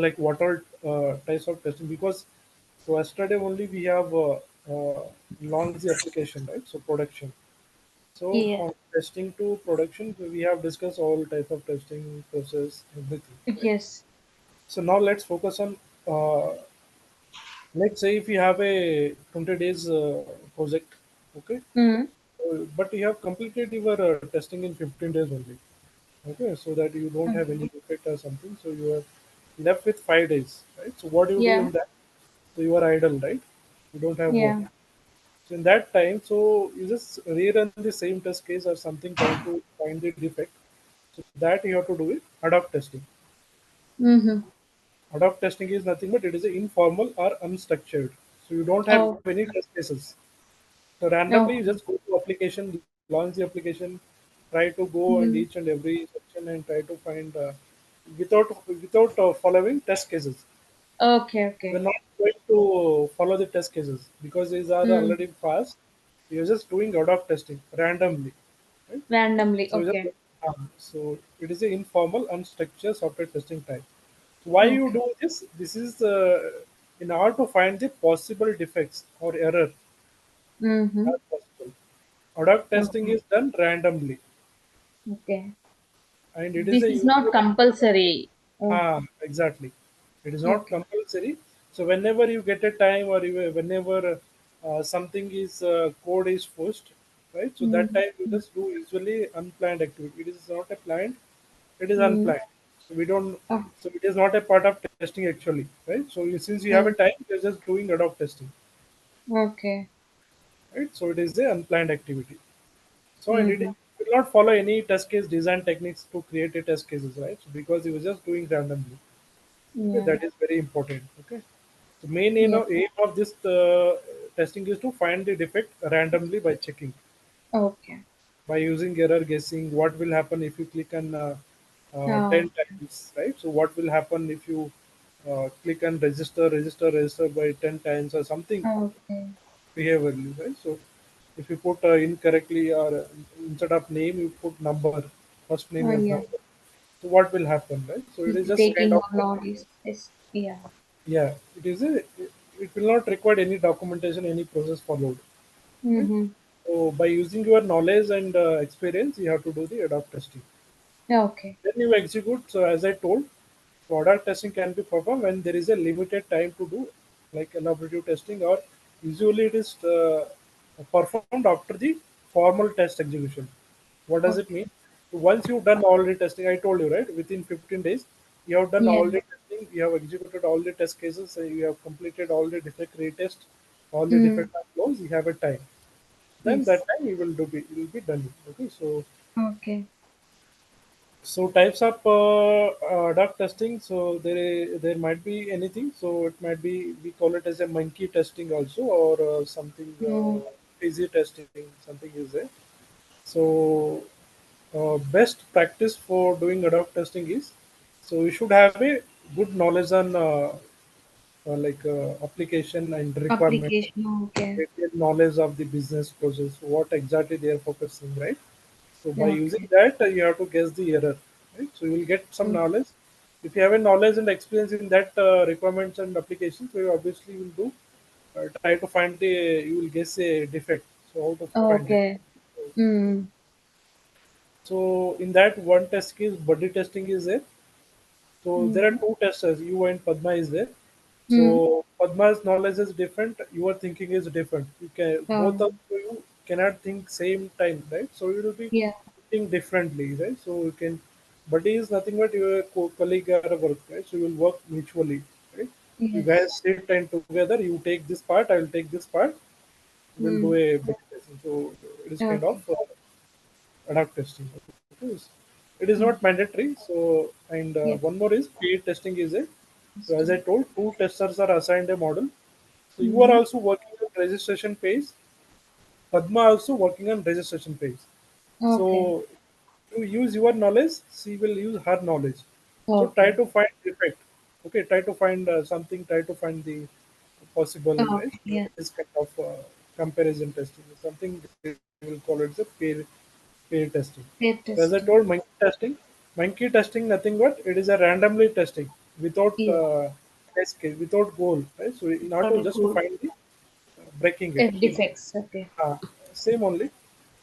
like what all types of testing, because so yesterday only we have launched the application, right? So production. So Yeah. from testing to production, we have discussed all type of testing process, everything, right? Yes. So now let's focus on, uh, let's say if you have a 20 days project, okay, Mm. but you have completed your testing in 15 days only, okay, so that you don't have Okay. any defect or something, so you are left with 5 days, right? So what do you do Yeah. in that? So you are idle, right? You don't have work. Yeah. So in that time, so you just rerun the same test case or something, trying to find the defect. So that you have to do it. Adhoc testing. Mm-hmm. Adhoc testing is nothing but it is a informal or unstructured. So you don't have Oh. any test cases. So randomly you Okay. just go to application, launch the application, try to go and Mm. each and every section and try to find without following test cases. Okay. We're Okay. not going to follow the test cases because these are Mm. already fast. You're just doing Adhoc testing randomly, right? Randomly. So just Okay. so it is an informal unstructured software testing type. Why you Okay. do this? This is in order to find the possible defects or error Mm-hmm. as possible. Adhoc testing Okay. is done randomly, Okay. and it is This a is not usually compulsory. Oh. exactly. It is not Okay. compulsory. So whenever you get a time or whenever something is code is pushed, right? So that time you Mm-hmm. just do usually unplanned activity. It is not a planned. It is Mm. unplanned. So we don't. Oh. So it is not a part of testing actually, right? So since you have a Mm. time, you're just doing ad hoc testing, Okay. right? So it is a unplanned activity. So and it Mm-hmm. will not follow any test case design techniques to create a test cases, right? So because it was just doing randomly. Okay, Yeah. that is very important. Okay, the main Yeah. aim of this testing is to find the defect randomly by checking, Okay. by using error guessing. What will happen if you click on Oh. 10 times, right? So what will happen if you click on register by 10 times or something Okay. behaviorally, right? So if you put incorrectly or instead of name you put number, first name Oh is yeah. number. So what will happen, right? So it is just kind Taking of or not is yeah. yeah, it is a it will not require any documentation, any process followed. Right? Mm-hmm. So by using your knowledge and experience, you have to do the ADOC testing. Okay. Then you execute. So as I told, product testing can be performed when there is a limited time to do, like elaborative testing, or usually it is performed after the formal test execution. What does it Okay. mean? So once you've done all the testing, I told you right, within 15 days, you have done Yeah. all the testing, you have executed all the test cases, you have completed all the defect retest, all the Mm. defect flows, you have a time. Then Yes. that time you will be done. Okay, so Okay. types of duck testing. So there might be anything. So it might be we call it as a monkey testing also, or something Mm. easy testing. Something is there. So best practice for doing ad testing is, so you should have a good knowledge on application and requirement, Application. Okay. detailed knowledge of the business process, what exactly they are focusing, right? So by using Okay. that, you have to guess the error, right? So you will get some Mm. knowledge. If you have a knowledge and experience in that requirements and applications, so you obviously will do try to find the you will guess a defect. So how to find it? Okay. Mm. So in that one test case, buddy testing is there. So there are Mm. two testers, you and Padma is there. Mm. So Padma's knowledge is different, your thinking is different. You can both Oh. of you cannot think same time, right? So you will be Yeah. thinking differently, right? So you can, buddy is nothing but your colleague at work, right? So you will work mutually, right? You Yes. guys sit and together, you take this part, I will take this part, we'll do Mm. a buddy testing. So it is kind of Okay. adapt testing. Okay. It is Mm. not mandatory. So, and Yeah. one more is paid testing is it. So as I Testing. told, two testers are assigned a model. So you are Mm-hmm. also working on registration page. Padma also working on registration page. Okay. So to use your knowledge, she will use her knowledge. So try Okay. to find defect. Okay, try to find something. Try to find the possible. Right? Okay. So Yeah. it is kind of comparison testing. Something we will call it the peer testing. Paid So as I testing. told, monkey testing, nothing but it is a randomly testing. without Yeah. test case, without goal, right? So in order Not to a just to goal. find the breaking it. F defects. Okay. Same only.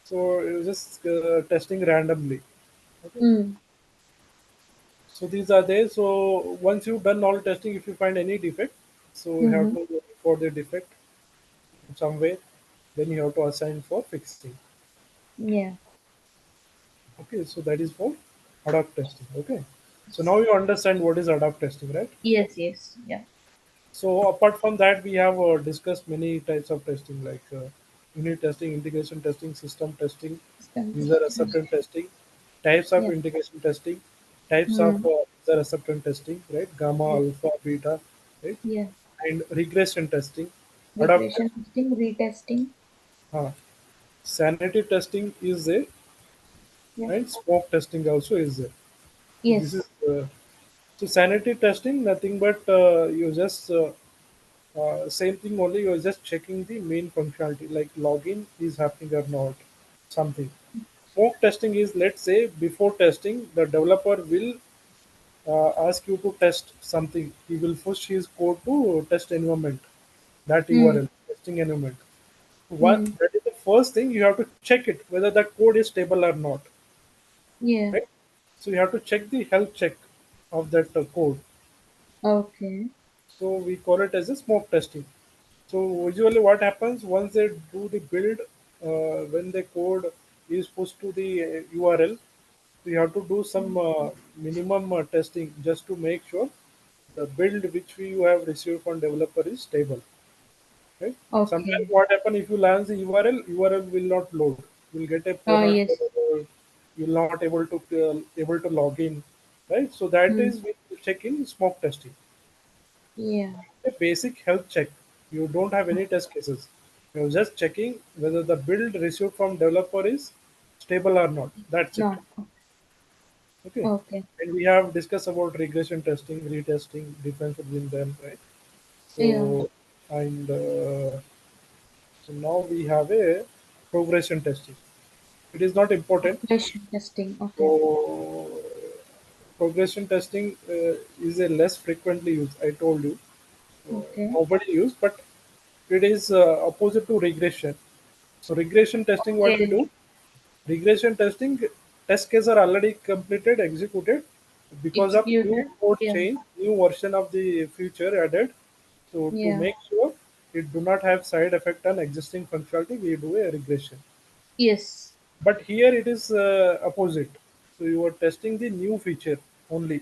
So it was just testing randomly. Okay. Mm. So these are there. So once you've done all testing, if you find any defect, so you have Mm-hmm. to report the defect in some way. Then you have to assign for fixing. Yeah. Okay. So that is for Adhoc testing. Okay. So now you understand what is Adhoc testing, right? Yes. Yes. Yeah. So apart from that, we have discussed many types of testing like unit testing, integration testing, system testing, System user testing. acceptance testing, types of Yeah. integration testing, types of Mm. user acceptance testing, right? Gamma, Yeah. alpha, beta, right? Yeah. And regression testing, Adhoc Regression testing. testing. Retesting. Uh, sanity testing is there, Yeah. and smoke testing also is there. So this is Yes. so sanity testing, nothing but you just same thing only. You're just checking the main functionality, like login is happening or not, something. Smoke testing is, let's say, before testing, the developer will ask you to test something. He will push his code to test environment, that Mm. URL, testing environment. One, Mm. that is the first thing you have to check it whether that code is stable or not, Yeah. right? So you have to check the health check of that code. Okay. So we call it as a smoke testing. So usually what happens once they do the build, when the code is pushed to the URL, we have to do some minimum testing just to make sure the build which we you have received from developer is stable. Right? Sometimes Okay. what happen if you launch the URL, URL will not load. You'll get a poor not Yes. error. You'll not able to log in. Right? So that Mm. is we check in smoke testing. Yeah. A basic health check. You don't have any test cases. You're just checking whether the build received from developer is stable or not. That's it. No. Okay. Okay. And we have discussed about regression testing, retesting, difference between them, right? Yeah. So and so now we have a progression testing. It is not important. Regression testing. Okay. So progression testing is a less frequently used. I told you Okay. nobody use, but it is opposite to regression. So regression testing, what we Okay. do? Regression testing, test cases are already completed, executed because of new Executed. code Yeah. change, new version of the feature added. So to Yeah. make sure it do not have side effect on existing functionality, we do a regression. Yes. But here it is opposite. So you are testing the new feature only.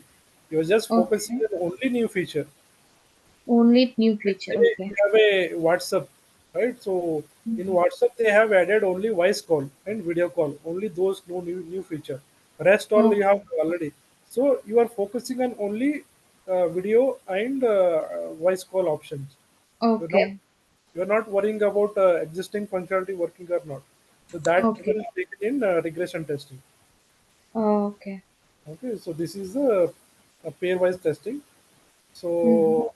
You are just focusing Okay. on only new feature. Only new Let's feature. say Okay. you have a WhatsApp, right? So in Mhm. WhatsApp they have added only voice call and video call, only those no new feature. Rest all you have Okay. already. So you are focusing on only video and voice call options. You're not Okay. you're not worrying about existing functionality working or not. So that Okay. will take it in regression testing. Okay. Okay, so this is a pairwise testing. Mm-hmm. So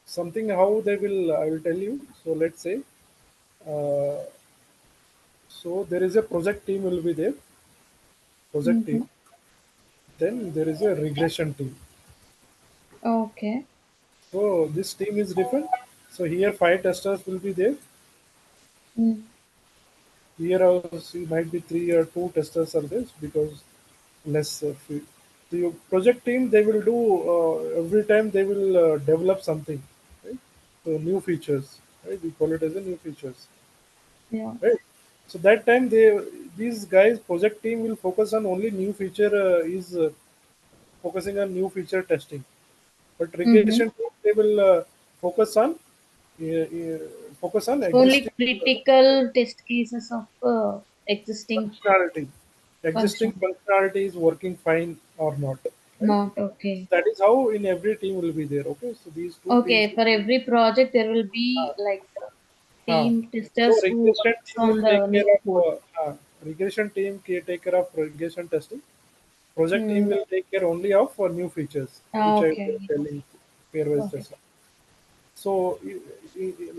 something how they will I will tell you. So let's say uh, so there is a project team will be there, project Mm-hmm. team. Then there is a regression team. Okay. So this team is different. So here five testers will be there. Mm. Here also might be three or two testers are there because less few. The project team they will do every time they will develop something, right? So new features, right? We call it as a new features, Yeah. right? So that time these guys project team will focus on only new feature is focusing on new feature testing. But Mm-hmm. regression team, they will uh, focus on Only existing critical test cases of existing functionality. Existing function. functionality is working fine or not, right? Not okay. That is how in every team will be there. Okay, so these two teams Okay. will For be. every project, there will be like Uh, team so testers who regression works team on will take the care new of code. regression team take care of regression testing. Project team Hmm. will take care only of for new features, which I was Okay. telling pairwise Got it. testing. So,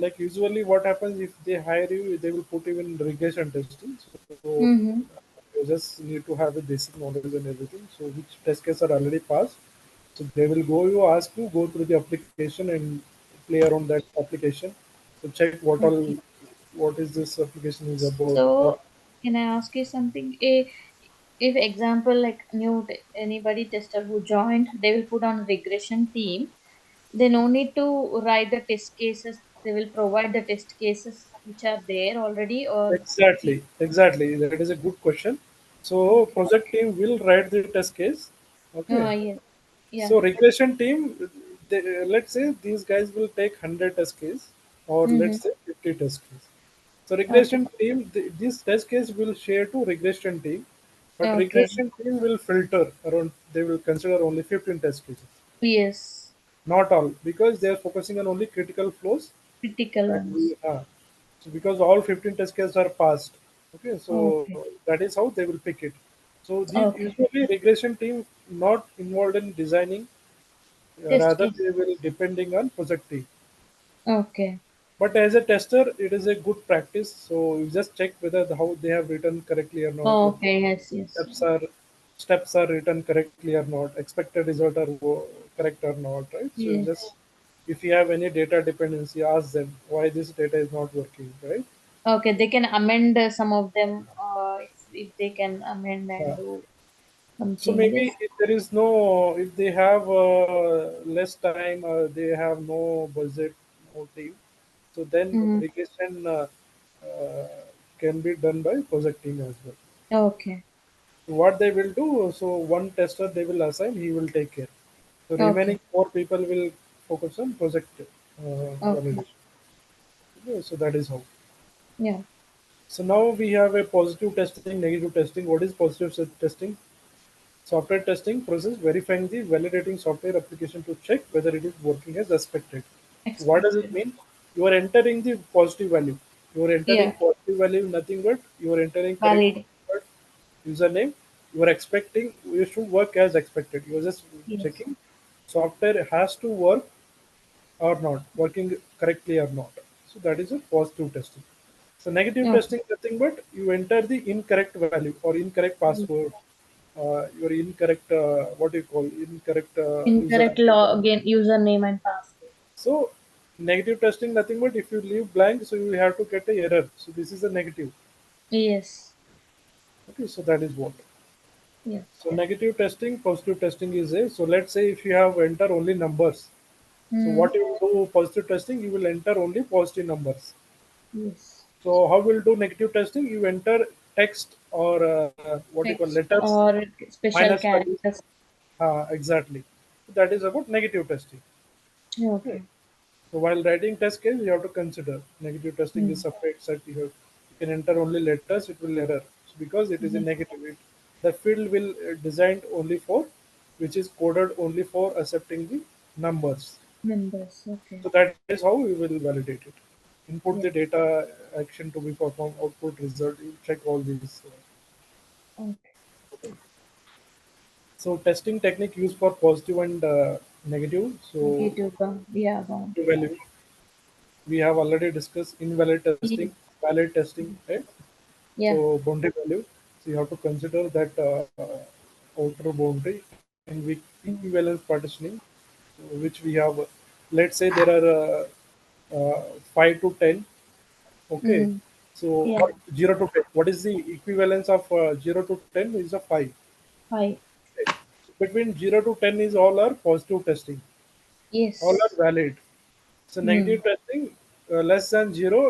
like usually, what happens if they hire you, they will put you in regression testing. So, Mm-hmm. you just need to have a basic knowledge and everything. So, which test cases are already passed. So they will go you ask you go through the application and play around that application. So check Okay. what is this application is about. What So can I ask you something? If example like anybody tester who joined, they will put on regression team. They no need to write the test cases. They will provide the test cases which are there already, or exactly. That is a good question. So okay. project team will write the test case. Okay. Yes. Yeah. So regression team, let's say these guys will take 100 test case, or Mm-hmm. let's say 50 test case. So Okay. regression team, this test case will share to regression team, but Okay. regression team will filter around. They will consider only 15 test cases, Yes. not all, because they are focusing on only critical flows. Critical And ones. so because all 15 test cases are passed, okay, so Okay. that is how they will pick it. So these Okay. usually regression team not involved in designing, Test rather case. they will depending on project team. Okay. But as a tester, it is a good practice. So you just check whether how they have written correctly or not. Like Okay. Yes. Yes. steps are steps are written correctly or not. Expected result are correct or not. Right. So you just Yes. if you have any data dependency, ask them why this data is not working. Right. Okay. They can amend some of them. If they can amend and Uh, do some so maybe changes. if there is no, if they have less time, they have no budget, no team. So then Mm-hmm. regression uh, can be done by project team as well. Okay. So what they will do, so one tester they will assign, he will take care. So Okay. remaining four people will focus on project Okay. validation. Okay, so that is how. Yeah. So now we have a positive testing, negative testing. What is positive testing? Software testing process verifying the validating software application to check whether it is working as expected. So what does it Expected. mean? You are entering the positive value. You are entering Yeah. positive value, nothing but you are entering correct Valid. password, username. You are expecting you should work as expected. You are just Yes. checking software has to work or not, working correctly or not. So that is a positive testing. So negative Okay. testing nothing but you enter the incorrect value or incorrect password, your incorrect what do you call incorrect user Incorrect ID. login, username and password. So negative testing nothing but if you leave blank, so you have to get a error. So this is a negative. Yes. Okay, so that is what. Yes. So negative testing, positive testing is a. So let's say if you have enter only numbers. So Mm. what you will do positive testing, you will enter only positive numbers. Yes. So how will do negative testing? You enter text or what you call Text letters or special minus values. characters. Exactly. That is about negative testing. Okay. Okay. So while writing test case, you have to consider negative testing is Mm. separate set. You can enter only letters, it will error. So because it is a Yes. negative, the field will designed only for, which is coded only for accepting the numbers. Members. Okay. So that is how we will validate it. Input the Yeah. data action to be performed, output result. You check all these. Okay. So testing technique used for positive and negative. So Negative bound. Yeah, bound. to value we have already discussed invalid testing, Yes. valid testing, right? Yeah. So boundary value. So you have to consider that outer boundary and with Mm. equivalence partitioning, which we have. Let's say there are 5 to 10. Okay. Mm. So Yeah. or 0 to 10. What is the equivalence of 0 to 10 is a 5. Five. Okay. Between 0 to 10 is all are positive testing. All are Yes. valid. So Mm. negative testing less than 0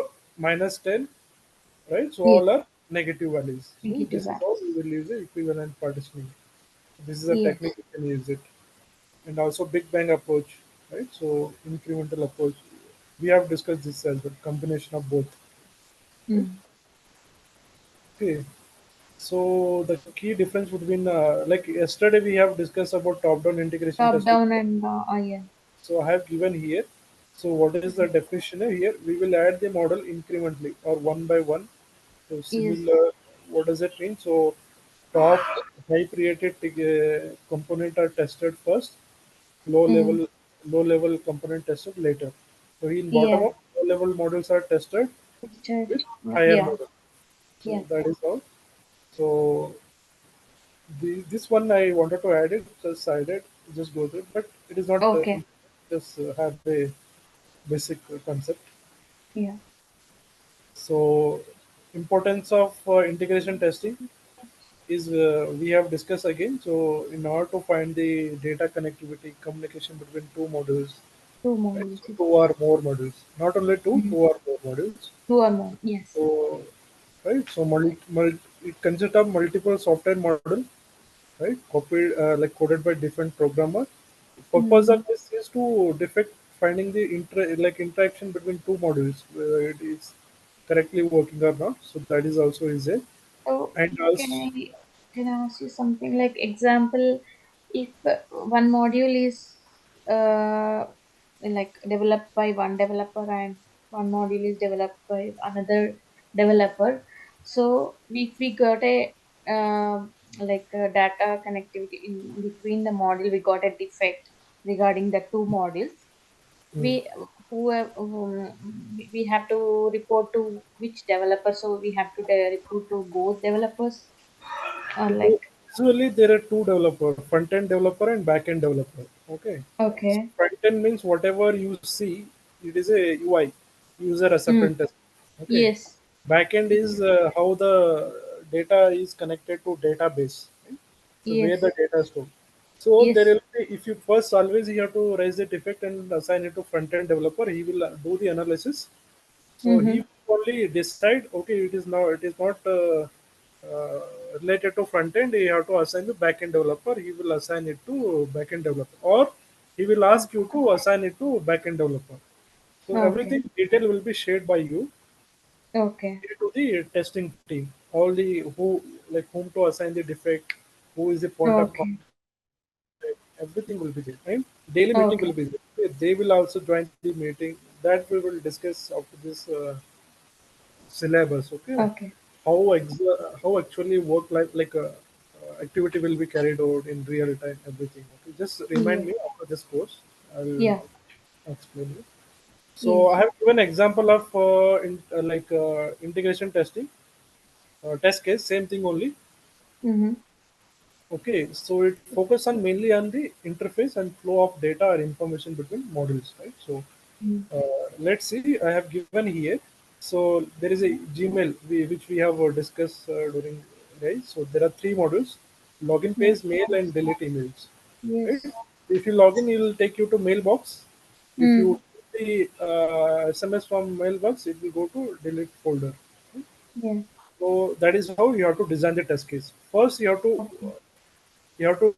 minus 10, right? So Yes. all are negative values. So Negative this is how values. we will use the equivalent partitioning. This is a Yes. technique you can use it. And also Big Bang approach, right? So incremental approach. We have discussed this as well, combination of both. Right? Mm. Okay. So the key difference between like yesterday we have discussed about top-down integration Top testing. down and yeah. So I have given here. So what is the definition here? We will add the model incrementally or one by one. So Yes. similar, what does it mean? So top high created component are tested first, low Mm. level low level component tested later. So in bottom Yeah. up, low level models are tested Picture. with higher Yeah. model. Yeah. So that is all. So this one I wanted to add it just sided. just go through it, but it is not Okay. just have a basic concept. Yeah. So importance of integration testing is we have discussed again. So in order to find the data connectivity communication between two modules, Two right? modules. So Yes. two or more modules, not only two, Mhm. two or more modules. Two or more. Yes. So right, so it consists of multiple software model, right? Copied like coded by different programmer. Purpose Mm-hmm. of this is to defect finding the interaction between two modules, whether it is correctly working or not. So that is also is there. So And can also, I ask you something like example, if one module is uh, like developed by one developer and one module is developed by another developer, so if we got a like a data connectivity in between the module, we got a defect regarding the two modules. mm, We we have to report to which developer, so we have to report to both developers or so like. usually there are two developer, front end developer and back end developer. Okay. So Okay. front end means whatever you see, it is a UI, user Mm. acceptance test. Okay. Yes. Back end is how the data is connected to database. Right? So where the Yes. data is stored. So there Yes. will be, if you first always you have to raise the defect and assign it to front end developer, he will do the analysis. So Mm-hmm. he will only decide, okay, it is not related to front end. You have to assign the back end developer. He will assign it to back end developer, or he will ask you to assign it to back end developer. So Okay. everything detail will be shared by you Okay. to the testing team. All the who like whom to assign the defect, who is the point of Okay. contact, everything will be there. Right? Daily meeting will Okay. be there. They will also join the meeting. That we will discuss after this syllabus. Okay, Okay. how actually work activity will be carried out in real time. Everything. Okay, just remind Yes. me after this course. I'll Yeah. explain you. So I Yes. have given example of integration testing test case. Same thing only. Mm-hmm. Okay, so it focus on mainly on the interface and flow of data or information between modules, right? So Mm. let's see, I have given here. So there is a Gmail which we have discussed during days. So there are three modules: login Yeah. page, mail, and delete emails. Right? Yes. If you log in, it will take you to mailbox. If Mm. you the SMS from mailbox, it will go to delete folder. Yeah. So that is how you have to design the test case. First, Okay. you have to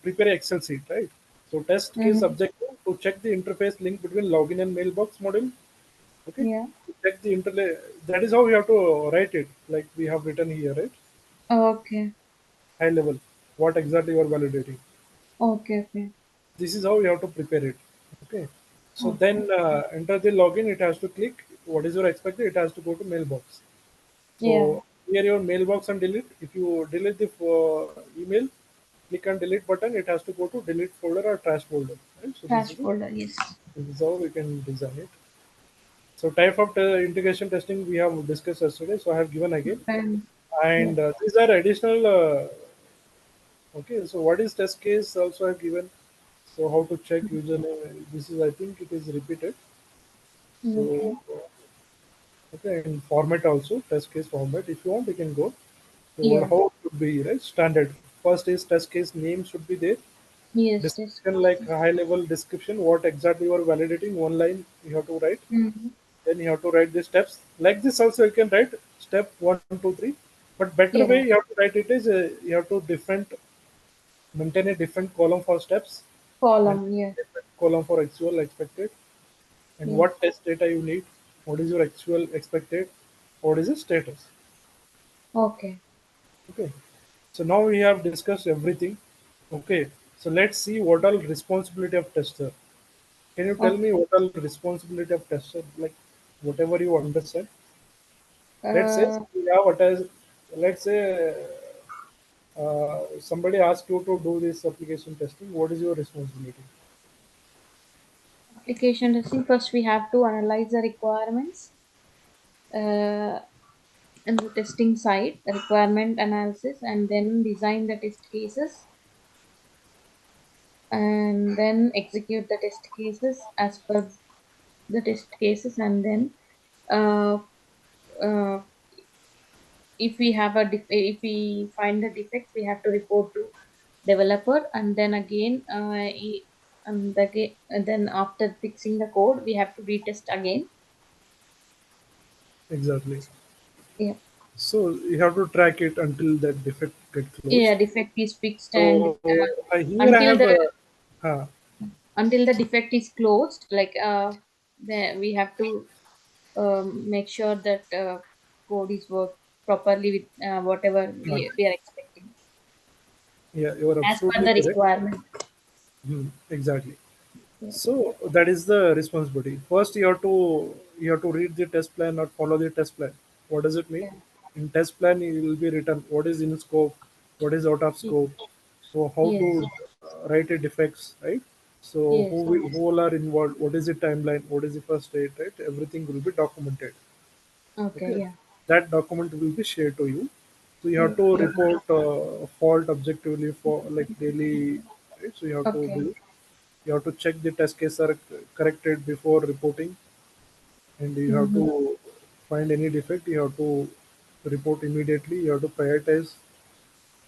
prepare an Excel sheet, right? So test case Mm-hmm. objective to check the interface link between login and mailbox module. Okay, Yeah. to check the interlay. That is how you have to write it, like we have written here, right? Okay. High level, what exactly you are validating. Okay. Okay. This is how you have to prepare it. Okay, so Okay. then enter the login. It has to click. What is your expected? It has to go to mailbox. Yeah. So here your mailbox and delete. If you delete the email, click on delete button. It has to go to delete folder or trash folder. Right? So Trash folder. Yes. this is how we can design it. So type of integration testing we have discussed yesterday. So I have given again, Yeah. and these are additional. Okay, so what is test case? Also I have given. So how to check username? This is I think it is repeated. So Okay. okay, in format also test case format. If you want, you can go. So Yeah. how it should be, right? Standard. First is test case name should be there. Yes. Test Description case. like Yes. high level description, what exactly you are validating. One line you have to write. Mm-hmm. Then you have to write the steps. Like this also you can write step one, two, three. But better way Yeah. you have to write it is you have to different maintain a different column for steps and Column. Yes. different column for actual expected and Yes. what test data you need. What is your actual expected? What is the status? Okay. Okay. So now we have discussed everything. Okay. So let's see what all responsibility of tester. Can you tell Okay. me what all responsibility of tester? Like whatever you understand. Let's say Uh, we have what is let's say somebody asks you to do this application testing. What is your responsibility? application testing. First, we have to analyze the requirements uh, and the testing side, the requirement analysis, and then design the test cases and then execute the test cases as per the test cases, and then uh, uh, if we find the defects, we have to report to developer, and then again and then after fixing the code, we have to retest again. Exactly. Yeah, So you have to track it until that defect get yeah, closed. defect is fixed, and So here I until have the a uh, defect is closed, like then we have to make sure that code is worked properly with whatever we are expecting yeah, you are as per absolutely the correct. requirement. Exactly. Yeah, So that is the responsibility. First, you have to read the test plan or follow the test plan. What does it mean? yeah, In test plan, it will be written what is in scope, what is out of scope. So how to yes, write a defects, right? So yes, who all are involved? What is the timeline? What is the first date, right? Everything will be documented. okay, Okay, yeah, that document will be shared to you. So you have yes, to report fault objectively for like daily, right? So you have to okay, do. You have to check the test case are corrected before reporting, and you have mm-hmm. to find any defect. You have to report immediately. You have to prioritize.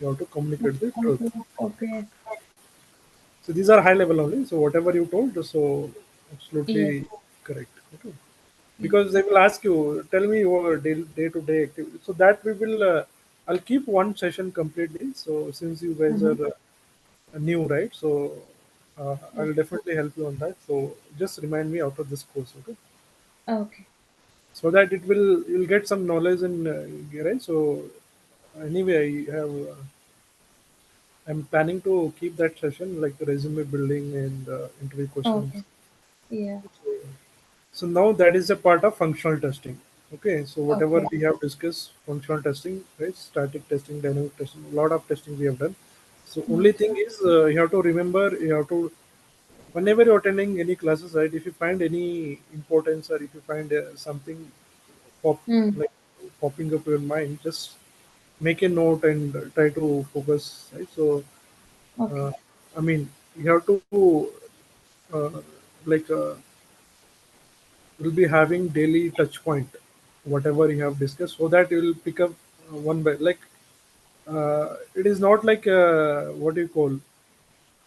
You have to communicate the truth. Okay, So these are high level only. So whatever you told, so yes, absolutely correct. Okay. yes, Because they will ask you, tell me your day to day activity. So that we will. I'll keep one session completely. So since you guys mm-hmm. are new, right? So Yes, I'll definitely help you on that. So just remind me after this course, okay? okay, So that it will you'll get some knowledge in right. So anyway, I'm planning to keep that session like the resume building and interview questions. okay, yeah, So now that is a part of functional testing. Okay, so whatever okay, we have discussed, functional testing, right? Static testing, dynamic testing, a lot of testing we have done. So only yes, thing is you have to remember, you have to whenever you're attending any classes, right? If you find any importance or if you find something pop mm, like popping up in your mind, just make a note and try to focus, right? So uh, okay, I mean, you have to uh, like will be having daily touch point, whatever you have discussed, so that you will pick up one by like it is not like what do you call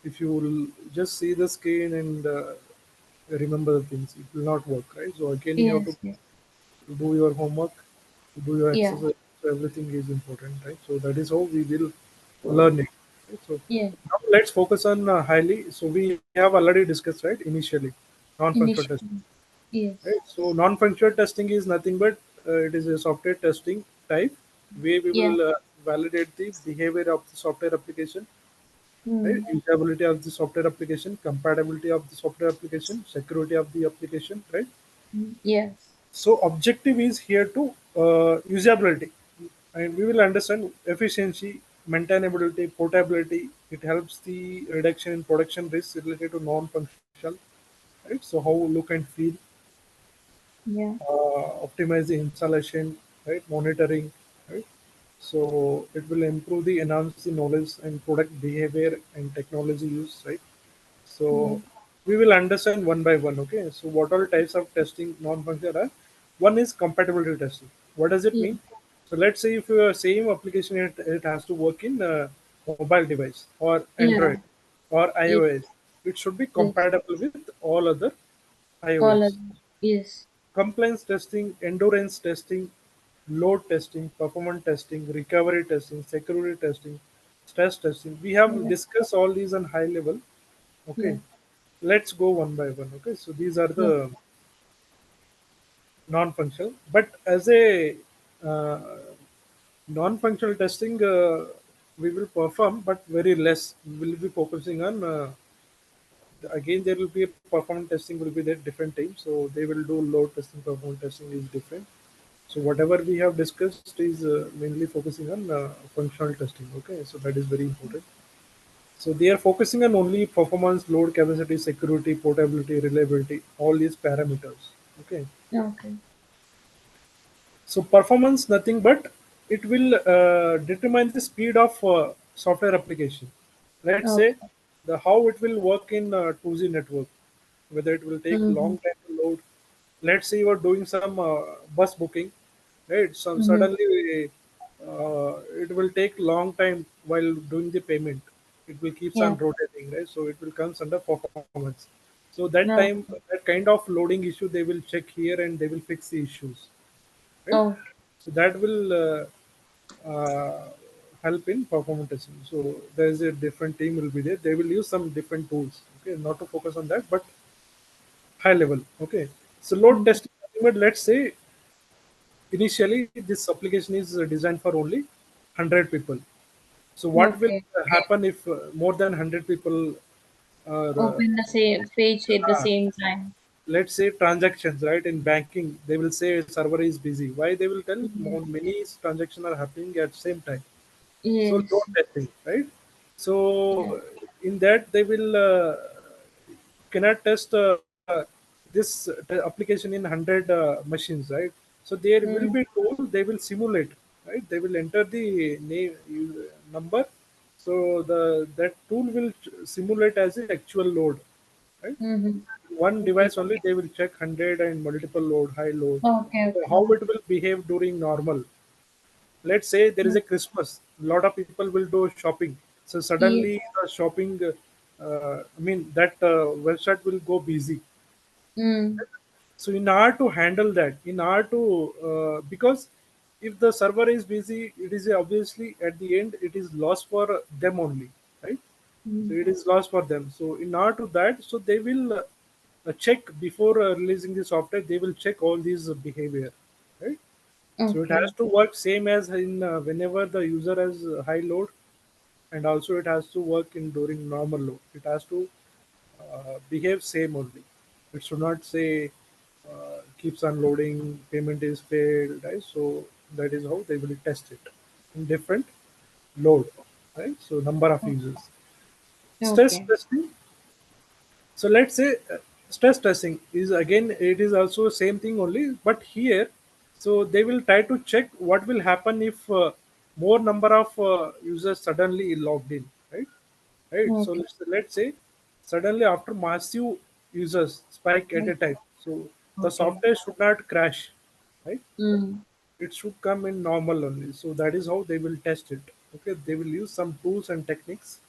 if you will just see the screen and remember the things, it will not work, right? So again, you have yes, to yes, do your homework, to do your yeah, exercise. So everything is important, right? So that is how we will learn it. Right? So yeah, now let's focus on highly. So we have already discussed, right? Initially, non-functional testing. initially, yes, Right? So non-functional testing is nothing but it is a software testing type where we yeah, will validate the behavior of the software application, right? mm, Usability of the software application, compatibility of the software application, security of the application, right? yes, So objective is here to usability, and we will understand efficiency, maintainability, portability. It helps the reduction in production risks related to non-functional, right? So how look and feel, yeah, optimize the installation, right? Monitoring, right? So it will improve the enhance the knowledge and product behavior and technology use, right? yeah, So we will understand one by one. Okay. So what all types of testing non-functional are? One is compatibility testing. What does it yeah, mean? So let's say if your same application it has to work in mobile device or yeah, Android or yes, iOS, it should be yes, compatible with all other all of iOS. yes, Compliance testing, endurance testing, load testing, performance testing, recovery testing, security testing, stress testing. We have yeah, discussed all these on high level. yeah, Okay, let's go one by one. Okay, so these are yeah, the non-functional, but as a uh, non-functional testing, we will perform, but very less. We will be focusing on again. There will be a performance testing will be there different teams, so they will do load testing. Performance testing is different. So whatever we have discussed is mainly focusing on functional testing. Okay, so that is very important. So they are focusing on only performance, load capacity, security, portability, reliability, all these parameters. Okay. okay, So performance nothing but it will determine the speed of software application. Let's say okay, the how it will work in 2G network, whether it will take Mm-hmm. long time to load. Let's say you are doing some bus booking, right? Some Mm-hmm. suddenly it will take long time while doing the payment. It will keeps Yeah. on rotating, right? So it will comes under performance. So that No. time, that kind of loading issue, they will check here and they will fix the issues, right? Oh. So that will help in performance testing. So there is a different team will be there. They will use some different tools. Okay, not to focus on that, but high level. Okay, so load Mm. testing. But let's say initially this application is designed for only 100 people. So what will Okay. happen if more than 100 people are Open the same page at the same time. let's say transactions, right? In banking they will say server is busy. Why they will tell Mm. more many transactions are happening at same time. So load Yes. testing, right? So Yeah. in that they will cannot test this application in 100 machines, right? So there will Mm. be tool they will simulate, right? They will enter the name number. So the that tool will simulate as an actual load, right? Mm-hmm. One Okay. device only they will check 100 and multiple load, high load. Okay. So Okay. how it will behave during normal. Let's say there is Mm. a Christmas, a lot of people will do shopping. So Yes. suddenly the shopping, I mean that website will go busy. Mm. So in order to handle that, in order to because if the server is busy, it is obviously at the end it is loss for them only, right? So Mm. it is loss for them. So in order to that, so they will check before releasing the software. They will check all these behavior, right? So it has Okay. to work same as in whenever the user has high load, and also it has to work in during normal load. It has to behave same only. It should not say keeps unloading, payment is failed, right? So that is how they will test it in different load, right? So number of users. Stress Okay. testing. So let's say stress testing is again it is also same thing only, but here so they will try to check what will happen if more number of users suddenly logged in, right? Right. So Okay. let's say suddenly after massive users spike at Mm. a time, so the Okay. software should not crash, right? Mm. It should come in normal only. So that is how they will test it. Okay, they will use some tools and techniques.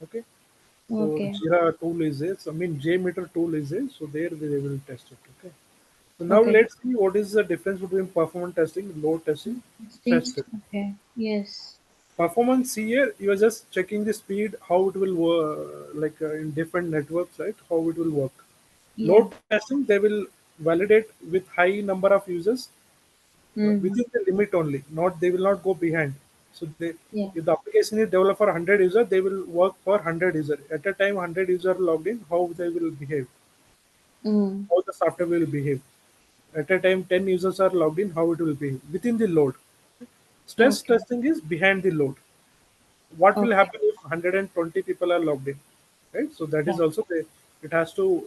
Okay, so Okay. Jira tool is there. So, I mean JMeter tool is there. So there they will test it. Okay. So now Okay. let's see what is the difference between performance testing, load testing, stress Testing. testing. Okay. Yes. Performance here, you are just checking the speed, how it will work, like in different networks, right? How it will work. Yeah. Load testing, they will validate with high number of users Mm-hmm. within the limit only. Not they will not go behind. So they, Yeah. if the application is developed for 100 user, they will work for 100 user. At a time, 100 user logged in, how they will behave, Mm. how the software will behave. At a time, 10 users are logged in, how it will behave within the load. Stress Okay. testing is behind the load. What will Okay. happen if 120 people are logged in, right? So that is Yeah. also it has to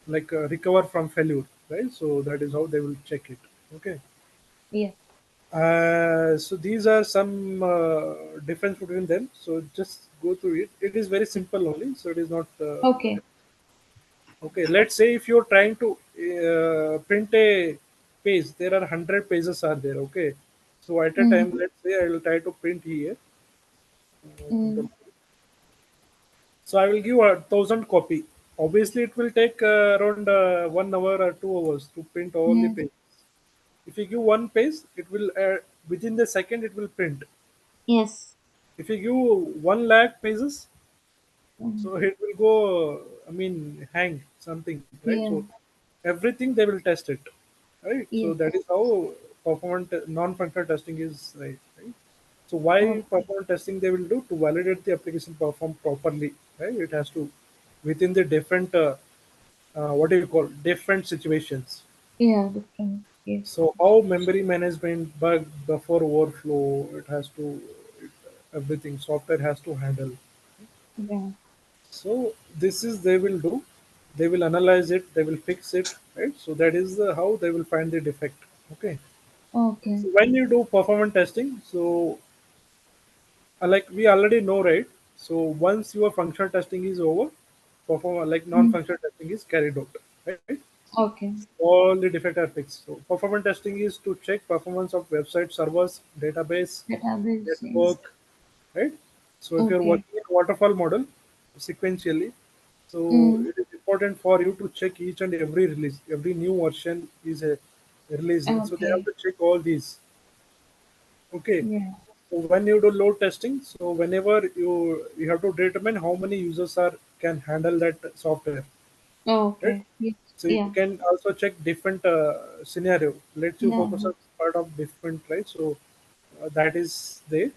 like recover from failure, right? So that is how they will check it. Okay. Yeah. So these are some difference between them. So just go through it. It is very simple only. So it is not Okay. okay. Let's say if you're trying to print a page, there are 100 pages are there. Okay. So at a time, Mm-hmm. let's say I will try to print here. Mm. Control. So I will give 1,000 copy. Obviously, it will take around 1 hour or 2 hours to print all the Mm. pages. If you give one page, it will within the second it will print. Yes. If you give 1 lakh pages, Mm. so it will go. I mean, hang something, right? So Yeah. everything they will test it, right? So Yes. that is how performance non-functional testing is, right? So why Okay. performance testing they will do to validate the application perform properly, right? It has to within the different what do you call different situations. Yeah. Different. Yes. So how memory management, bug, buffer overflow, it has to it, everything software has to handle. Yeah. So this is they will do. They will analyze it. They will fix it, right? So that is how they will find the defect. Okay. Okay. So when you do performance testing, so like we already know, right? So once your functional testing is over, perform like Mm. non-functional testing is carried out, right? Okay. All the defects are fixed. So performance testing is to check performance of website servers, database, Database, yes. network, right? So if you're Okay. working in waterfall model sequentially, so Mm. it is important for you to check each and every release. Every new version is releasing. So they have Okay. to check all these. Okay. Yeah. So when you do load testing, so whenever you have to determine how many users are can handle that software, right? Okay. Yes. So you Yeah. can also check different scenario. Let's you Yeah. focus on part of different, right? So that is there.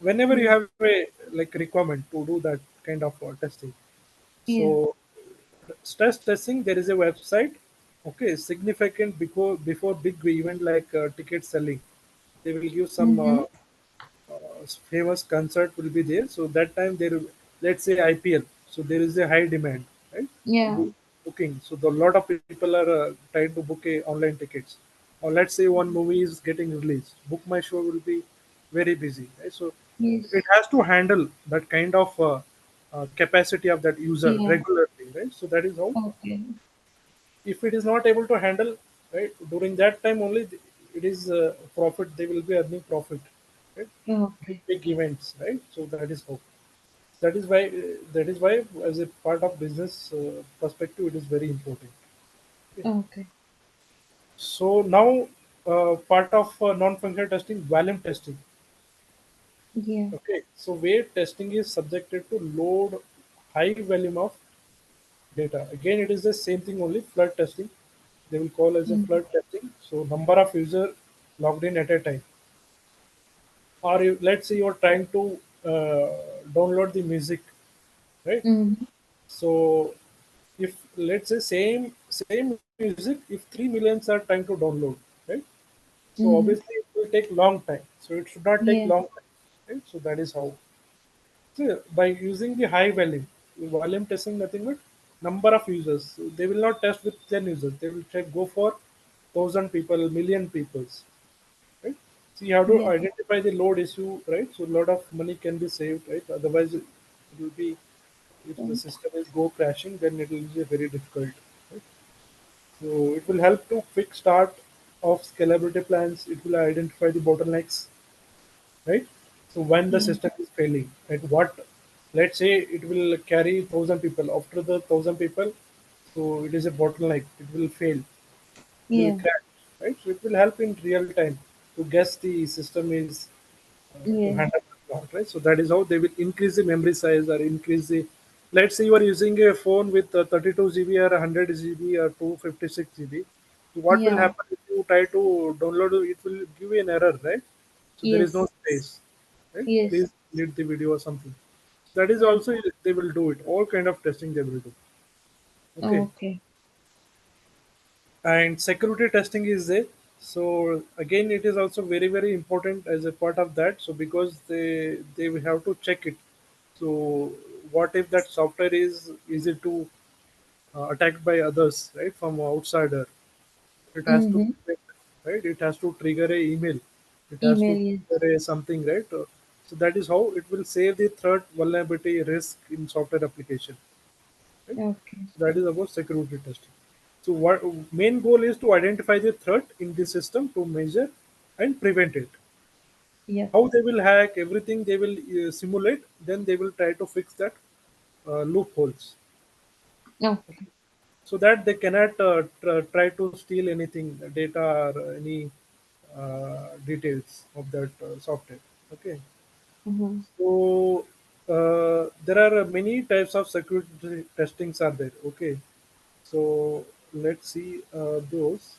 Whenever you Yes. have a like requirement to do that kind of testing, Yeah. so stress testing there is a website. Okay, significant before big event like ticket selling, they will give some Mm-hmm. famous concert will be there. So that time there, let's say IPL. So there is a high demand, right? To Yeah. do booking. So the lot of people are trying to book a online tickets. Or let's say one movie is getting released. Book my show will be very busy, right? So it Yes. has to handle that kind of capacity of that user Yeah. regularly, right? So that is how. Okay. If it is not able to handle, right, during that time only, it is profit. They will be earning profit, right? Okay. Big events, right? So that is how. That is why as a part of business perspective, it is very important. Okay. Okay. So now, part of non-functional testing, volume testing. Yeah. Okay. So where testing is subjected to load high volume of data. Again, it is the same thing, only flood testing. They will call as a Mm-hmm. flood testing. So number of user logged in at a time. Or let's say you are trying to download the music, right? Mm-hmm. So if let's say same music, if 3 millions are trying to download, right? So Mm-hmm. obviously it will take long time. So it should not take Yeah. long time, right? So that is how. So by using the high volume testing nothing but number of users. So they will not test with 10 users. They will check go for 1,000 people, million peoples, right? So you have to Yeah. identify the load issue, right? So a lot of money can be saved, right? Otherwise, it will be if the Right. system is go crashing, then it will be very difficult. Right? So it will help to quick start of scalability plans. It will identify the bottlenecks, right? So when the Yeah. system is failing, right? What, let's say it will carry 1,000 people. After the 1,000 people, so it is a bottleneck. It will fail. It will Yeah. crash, right? So it will help in real time to guess the system is to Yeah. handle the cloud, right? So that is how they will increase the memory size or increase the. Let's say you are using a phone with 32 GB or 100 GB or 256 GB. So what will Yeah. happen if you try to download it? It will give you an error, right? So there is no Yes. space, right? Yes. Please delete the video or something. That is Yeah. also they will do it. All kind of testing they will do. Okay. Okay. And security testing is there. So again it is also very very important as a part of that. So because they will have to check it. So what if that software is easy to attacked by others, right, from outsider? It has to Mm-hmm. right, it has to trigger a email, it has to Email, yes. trigger a something, right? So that is how it will save the threat vulnerability risk in software application, right? Okay. That is about security testing. So what main goal is to identify the threat in the system to measure and prevent it. Yep. How they will hack everything, they will simulate, then they will try to fix that loopholes, Okay. so that they cannot try to steal anything, data or any details of that software. Okay. Mm-hmm. So there are many types of security testings are there. Okay. So let's see those.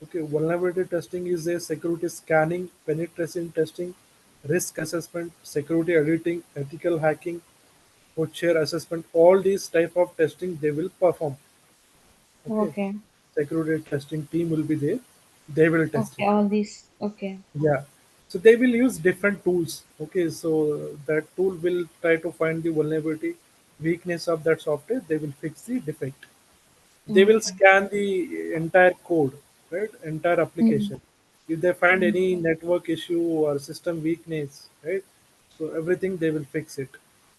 Okay, vulnerability testing is a security scanning, penetration testing, risk assessment, security auditing, ethical hacking, co-chair assessment. All these type of testing they will perform. Okay, Okay. security testing team will be there. They will test Okay. it. All these. Okay. Yeah. So they will use different tools. Okay, so that tool will try to find the vulnerability, weakness of that software. They will fix the defect. They will Okay. scan the entire code, right? Entire Mm-hmm. application. If they find Mm-hmm. any network issue or system weakness, right? So everything they will fix it.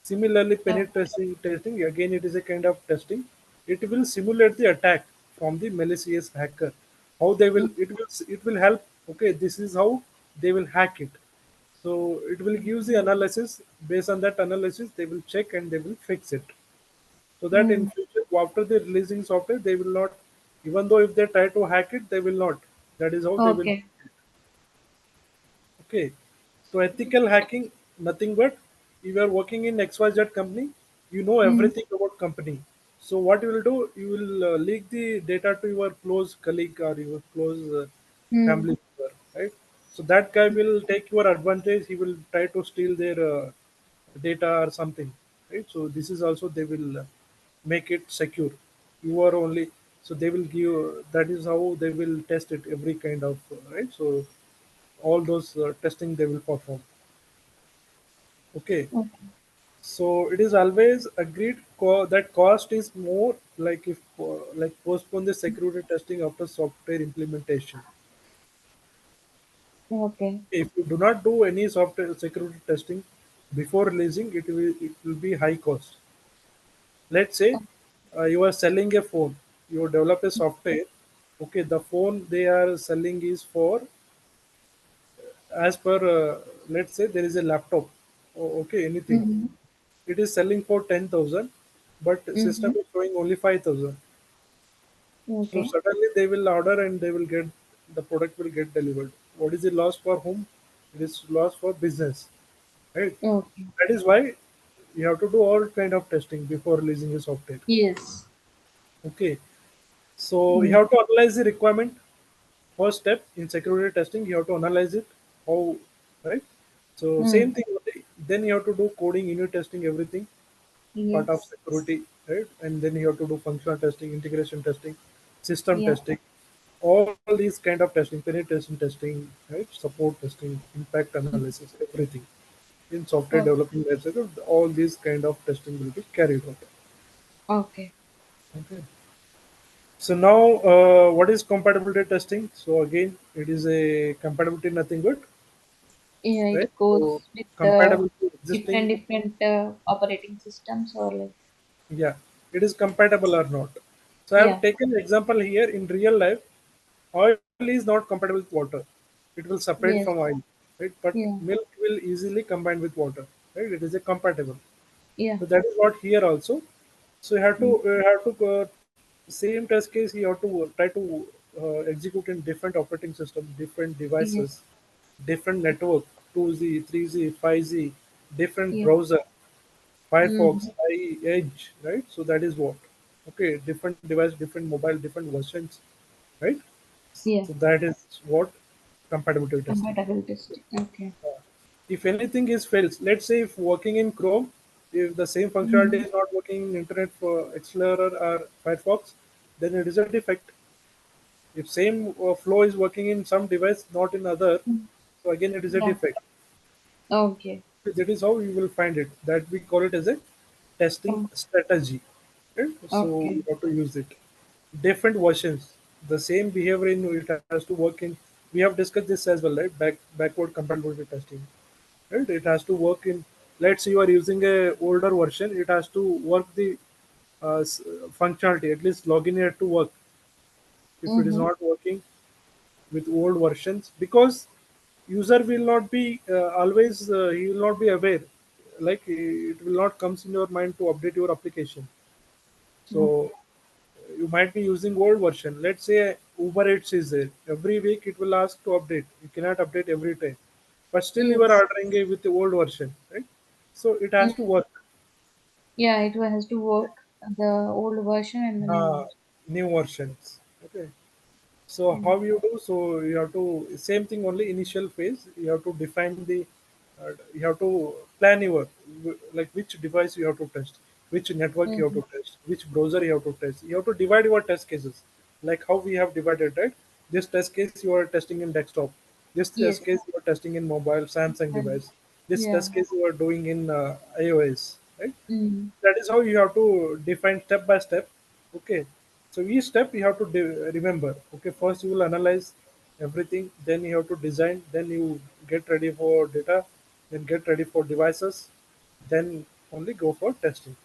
Similarly, Oh, penetration testing, again, it is a kind of testing. It will simulate the attack from the malicious hacker. How they will, mm, it will help. Okay, this is how they will hack it. So it will give the analysis. Based on that analysis, they will check and they will fix it. So that in mm. future, after the releasing software, they will not, even though if they try to hack it, they will not. That is how they will. Okay. Okay. So ethical hacking, nothing but if you are working in XYZ company, you know Mm, everything about company. So what you will do, you will leak the data to your close colleague or your close mm. family member, right? So that guy will take your advantage. He will try to steal their data or something, right? So this is also they will make it secure. You are only so they will give. That is how they will test it. Every kind of right. So all those testing they will perform. Okay, Okay. so it is always agreed that cost is more like if like postpone the security testing after software implementation. Okay. If you do not do any software security testing before releasing, it will be high cost. Let's say you are selling a phone, you develop a software. Okay, the phone they are selling is for as per let's say there is a laptop. Okay, anything. Mm-hmm. It is selling for 10,000, but system Mm-hmm. is showing only 5,000. So Okay. suddenly they will order and they will get the product will get delivered. What is the loss for whom? It is loss for business, right? Okay. That is why you have to do all kind of testing before releasing a software. Yes. Okay, so you Mm. have to analyze the requirement. First step in security testing, you have to analyze it. How, right? So same Mm. thing. Only. Then you have to do coding, unit testing, everything part of Yes. security, right? And then you have to do functional testing, integration testing, system Yeah. testing, all these kind of testing, penetration testing, right? Support testing, impact analysis, everything. In software Oh, development lifecycle, all these kind of testing will be carried out. okay. Okay. So now, what is compatibility testing? So again, it is a compatibility nothing but Yeah, right. it goes So with compatibility different existing, different operating systems or like yeah, it is compatible or not. So I have yeah. taken example here in real life. Oil is not compatible with water. It will separate from Yes. oil, right? But Yeah. milk will easily combine with water, right? It is a compatible. Yeah. So that is what here also. So Mm. you have to same test case. You have to try to execute in different operating system, different Yes. devices, different network, 2G, 3G, 5G, different Yeah. browser, Mm. Firefox, Edge, right? So that is what. Okay, different device, different mobile, different versions, right? Yeah. So that is what compatibility testing. Compatible testing. Okay. If anything is fails, let's say if working in Chrome, if the same functionality Mm. is not working in Internet for Explorer or Firefox, then it is a defect. If same flow is working in some device, not in other, Mm. so again it is a Yeah. defect. Okay. That is how you will find it. That we call it as a testing Oh, strategy. Right? So okay. you have to use it. Different versions, the same behavior in it has to work in. We have discussed this as well, right? Backward compatibility testing. Right? It has to work in. Let's say you are using a older version. It has to work the functionality. At least login here to work. If it is Mm-hmm. not working with old versions, because user will not be always he will not be aware, like it will not comes in your mind to update your application. Okay. So you might be using old version. Let's say Uber Eats is there. Every week it will ask to update. You cannot update every time, but still you are Yes. ordering it with the old version, right? So it has to Mm. work. Yeah, it has to work the old version and the new Uh, version. New versions. Okay. So Mm. how you do? So you have to same thing only initial phase. You have to define the. You have to plan your like which device you have to test, which network you have Mm-hmm. to test, which browser you have to test. You have to divide your test cases, like how we have divided, right? This test case you are testing in desktop. This test Yes. case you are testing in mobile Samsung And device. This yeah. test case you are doing in iOS, right? Mm. That is how you have to define step by step. Okay, so each step you have to remember. Okay, first you will analyze everything, then you have to design, then you get ready for data, then get ready for devices, then only go for testing.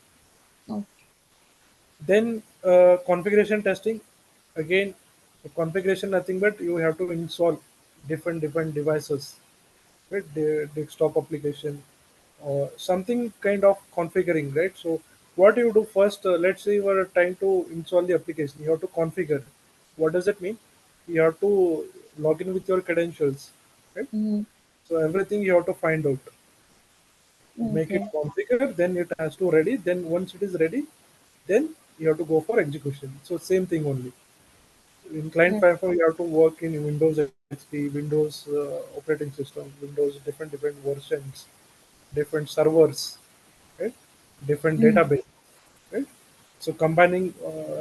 Okay. Then configuration testing, again, configuration nothing but you have to install different devices, right? Desktop application or something kind of configuring, right? So what you do first, let's say you are trying to install the application, you have to configure. What does it mean? You have to log in with your credentials, right? Mm. So everything you have to find out, make it Okay. configure, then it has to ready. Then once it is ready, then you have to go for execution. So same thing only. In client Okay. platform, you have to work in Windows XP, Windows operating system, Windows different versions, different servers, right? Different Mm. database, right? So combining,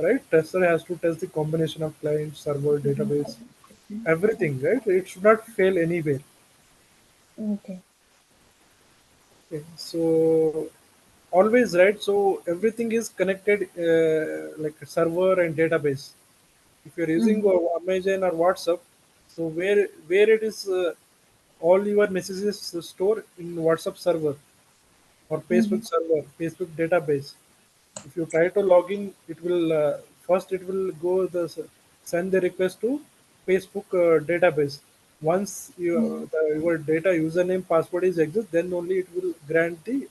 right? Tester has to test the combination of client, server, database, everything, right? It should not fail anywhere. Okay. Okay. So always right. So everything is connected, like a server and database. If you're using Mm. Amazon or WhatsApp, so where it is, all your messages stored in WhatsApp server or Mm. Facebook server, Facebook database. If you try to log in, it will first it will go send the request to Facebook database. Once Mm. your data username password is exist, then only it will grant the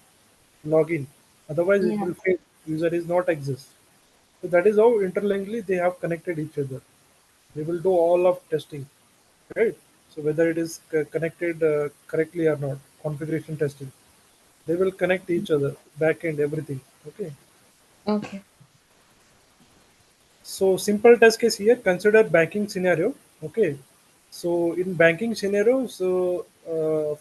login. Otherwise, it Yeah. will fail. User is not exist. So that is how interlinkly they have connected each other. They will do all of testing, right? So whether it is connected correctly or not, configuration testing. They will connect each other, backend, everything. Okay. Okay. So simple test case here. Consider banking scenario. Okay. So in banking scenario, so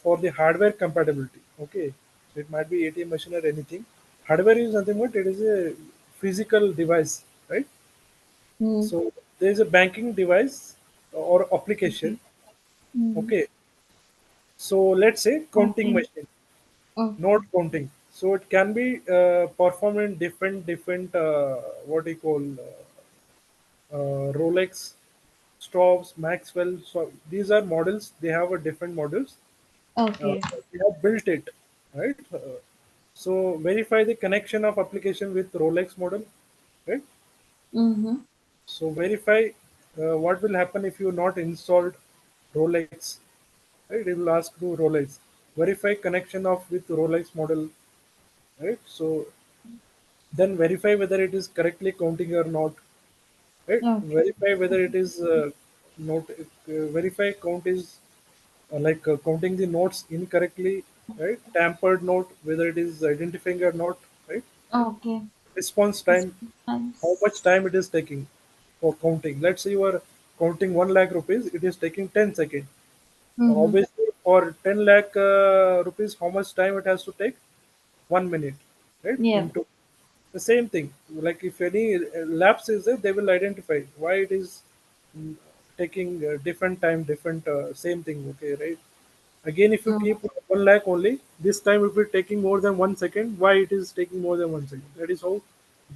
for the hardware compatibility. Okay. So it might be ATM machine or anything. Hardware is nothing but it is a physical device, right? Mm. So there is a banking device or Okay. application. Mm. Okay. So let's say counting Okay. machine, Okay. note counting. So it can be performed in different what do you call Rolex, Stoves, Maxwell. So these are models. They have a different models. Uh, Okay. they have built it, right? So verify the connection of application with Rolex model, right? Mm-hmm. So verify what will happen if you not installed Rolex, right? It will ask to Rolex. Verify connection of with Rolex model, right? So then verify whether it is correctly counting or not, right? Okay. Verify whether it is not verify count is counting the notes incorrectly, right? Tampered note, whether it is identifying or not, right? Okay. Response It's time, how nice. much time it is taking for counting. Let's say you are counting 1 lakh rupees, it is taking 10 seconds. Mm-hmm. Obviously, for 10 lakh rupees, how much time it has to take? 1 minute, right? Yeah. Into the same thing. Like if any lapse is there, they will identify why it is mm, taking different time, different same thing. Okay, right? Again, if you Mm. keep 1 lakh only, this time if it's taking more than 1 second, why it is taking more than 1 second? That is how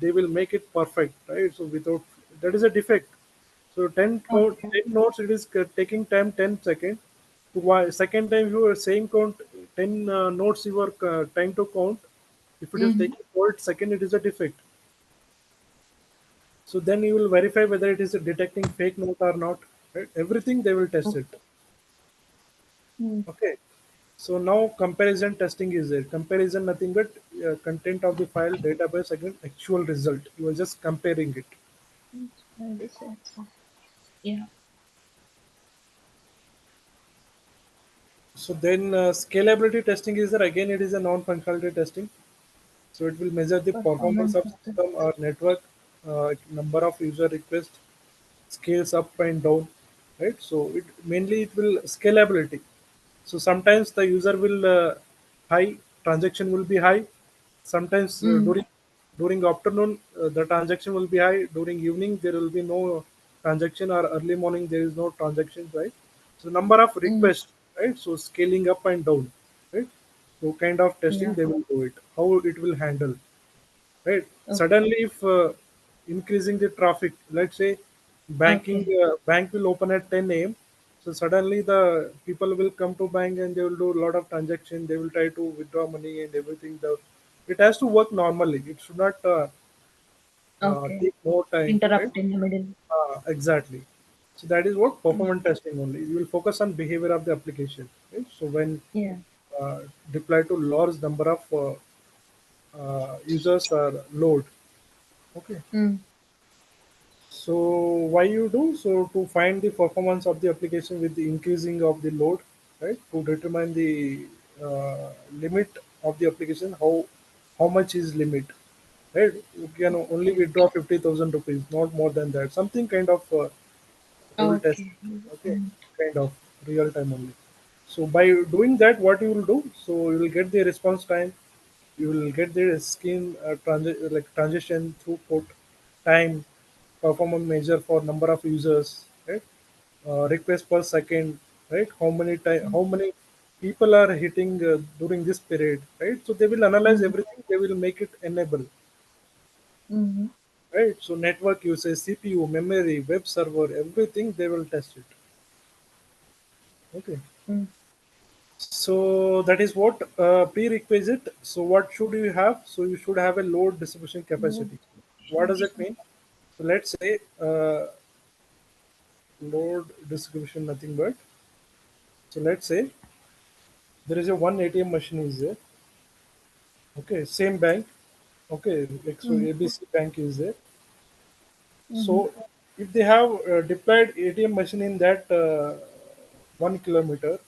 they will make it perfect, right? So without that is a defect. So Okay. 10 notes, it is taking time 10 seconds. So why second time you are saying count 10 notes you are trying to count. If it is Mm-hmm. taking 4 seconds, it is a defect. So then you will verify whether it is detecting fake note or not. Right? Everything they will test it. Mm. Okay. So now comparison testing is there. Comparison nothing but content of the file database against actual result. You are just comparing it. Okay. Yeah. So then scalability testing is there. Again, it is a non-functionality testing. So it will measure the performance Performance of of the. system or network, number of user requests, scales up and down, right? So it will scalability. So sometimes the user will high transaction will be high. Sometimes Mm. during afternoon the transaction will be high. During evening there will be no transaction, or early morning there is no transaction, right? So number of Mm. requests, right? So scaling up and down, right? So kind of testing Yeah. they will do it. How it will handle, right? Okay. Suddenly if increasing the traffic, let's say Okay. bank will open at 10 a.m, so suddenly the people will come to bank and they will do a lot of transaction, they will try to withdraw money and everything, It has to work normally. It should not Okay. take more time, right? Interrupt in the middle. Exactly. So that is what Mm. performance testing only. You will focus on behavior of the application. Right? So when Yeah. uh, deployed to large number of users or load. Okay. Mm. So why you do so to find the performance of the application with the increasing of the load, right? To determine the limit of the application, how much is limit, right? You can only Okay. withdraw 50,000 rupees, not more than that. Something kind of they will test, Okay. okay, Mm. kind of real time only. So by doing that, what you will do? So you will get the response time, you will get the skin like transition throughput time, performance measure for number of users, right? Request per second, right? How many people are hitting during this period, right? So they will analyze Mm. everything. They will make it enable, Mm. right? So network usage, CPU, memory, web server, everything they will test it. Okay. Mm. So that is what prerequisite. So what should you have? So you should have a load distribution Load capacity. What does it distribution. mean? So let's say load distribution nothing but. So let's say there is a one ATM machine is there. Okay, same bank. Okay, so Mm. ABC bank is there. Mm-hmm. So if they have deployed ATM machine in that 1 kilometer,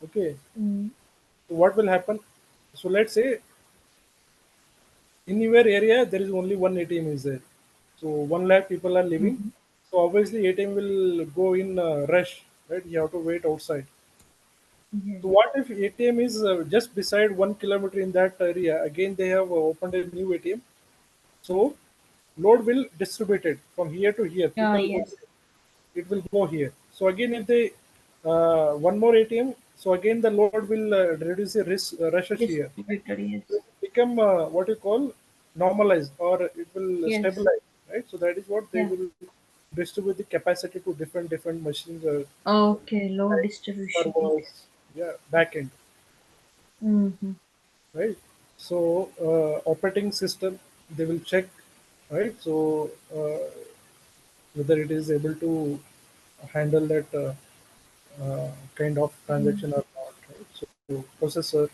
okay, Mm. so what will happen? So let's say in your area there is only one ATM is there. So 1 lakh people are living. Mm-hmm. So obviously ATM will go in rush, right? You have to wait outside. Yeah. So what if ATM is just beside 1 kilometer in that area? Again, they have opened a new ATM. So load will distribute it from here to here. Ah, People go yes. here. It will go here. So again, if they one more ATM, so again the load will reduce the risk rushes here. Distributed, It will yes. become what you call normalized, or it will Yes. stabilize, right? So that is what they Yeah. will distribute the capacity to different machines, Okay, load like distribution. servers, yeah, backend, Mm-hmm. right? So operating system they will check, right? So whether it is able to handle that kind of Mm. transaction or not, right? So processor,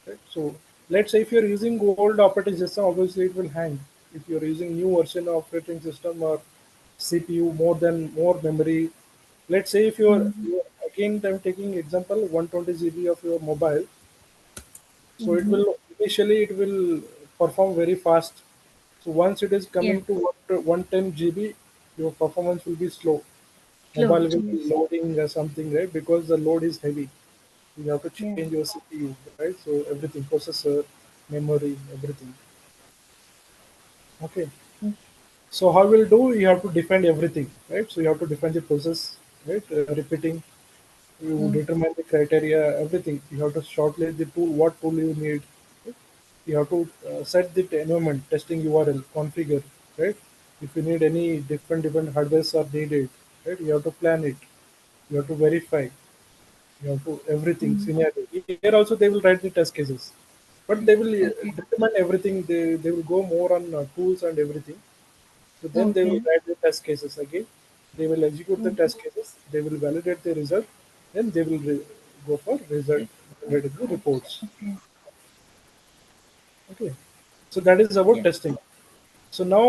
right? So let's say if you're using old operating system, obviously it will hang. If you're using new version of operating system or CPU, more memory. Let's say if Mm-hmm. you're again I'm taking example 120 GB of your mobile. So it Mm-hmm. will initially it will perform very fast. So once it is Yeah. coming to 110 GB, your performance will be slow. Slow. Mobile will be Yes. loading or something, right? Because the load is heavy. You have to Yeah. change your CPU, right? So everything, processor, memory, everything. Okay. Mm. So how will do? You have to define everything, right? So you have to define the process, right? Repeating. You Mm. determine the criteria, everything. You have to shortlist the tool, what tool you need. Right? You have to set the environment, testing URL, configure, right? If you need any different hardwares are needed, right? You have to plan it. You have to verify. You have to everything Mm. scenario. Here also they will write the test cases, but they will Okay. determine everything. They will go more on tools and everything. So then they will Okay. write the test cases again. They will execute the Mm. test cases. They will validate the result. Then they will go for result related to Reports. reports. Okay. Okay. So that is about Yeah. testing. So now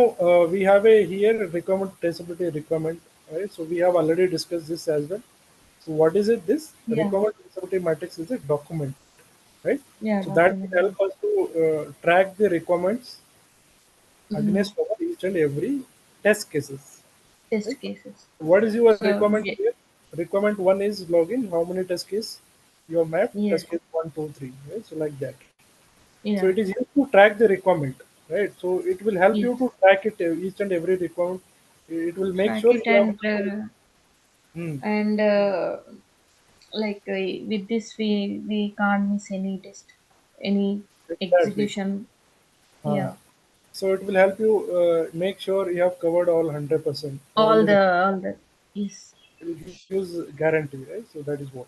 we have a here requirement traceability requirement. Right. So we have already discussed this as well. So what is it? This Yeah. requirement traceability matrix is a document, right? Yeah. So that will Document. help us to track the requirements Mm. against our each and every test cases, right? Test cases. What is your So requirement yeah. here? Requirement one is login. How many test case you have mapped? Yes. Test case one, two, three. Right? So like that. So Yeah. it is used to track the requirement, right? So it will help you Yes. to track it each and every requirement. It will make Track sure it you have. Hmm, and like with this we can't miss any test, any exactly. execution. Uh, Yeah. so it will help you make sure you have covered all 100%, all All the the requirements. all the yes. It will gives guarantee, right? So that is what.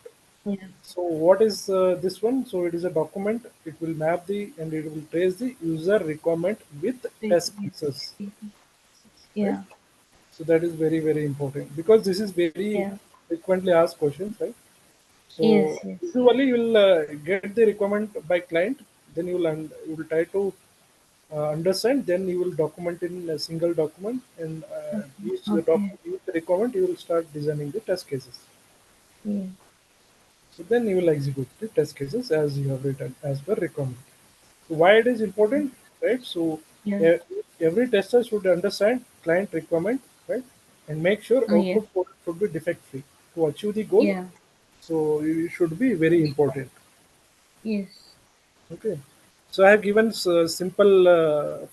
Yeah. So what is this one? So it is a document. It will map the and it will trace the user requirement with test cases, right? Yeah. So that is very very important because this is very Yeah. frequently asked questions, right? So Yes. Yes. usually you will get the requirement by client, then you will try to understand, then you will document in a single document, and Okay. each requirement you will start designing the test cases. Yeah. So then you will execute the test cases as you have written as per requirement. So why it is important, right? So Yeah. e- every tester should understand client requirement, right, and make sure Yeah. output code should be defect free to achieve the goal. Yeah. So it should be very important. Yes. Okay. So I have given simple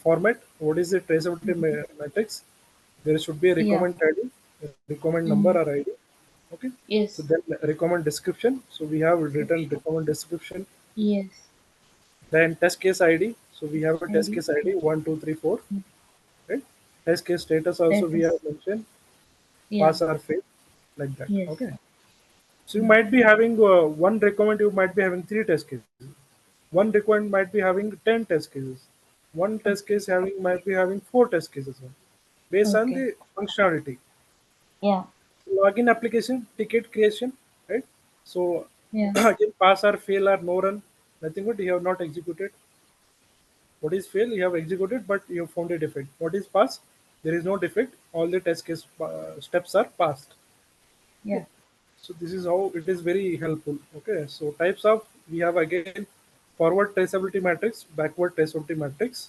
format. What is the traceability Mhm. matrix? There should be a Yeah. requirement ID, a requirement number Mm. or ID. Okay. So Yes. then requirement description. So we have written requirement description. Yes. Then test case ID. So we have a test ID. case ID 1, 2, 3, 4. Mm. Right. Test case status also That we have is. mentioned Yeah. pass or fail like that. Yes. Okay. So you Mm. might be having one requirement. You might be having three test cases. One requirement might be having 10 test cases. One test Okay. case having might be having four test cases based on Okay. the functionality. Yeah. Login application, ticket creation, right? So Yeah. again, pass or fail or no run, nothing but you have not executed. What is fail? You have executed, but you have found a defect. What is pass? There is no defect. All the test case steps are passed. Yeah. Okay. So this is how it is very helpful. Okay. So types of we have again forward traceability matrix, backward traceability matrix.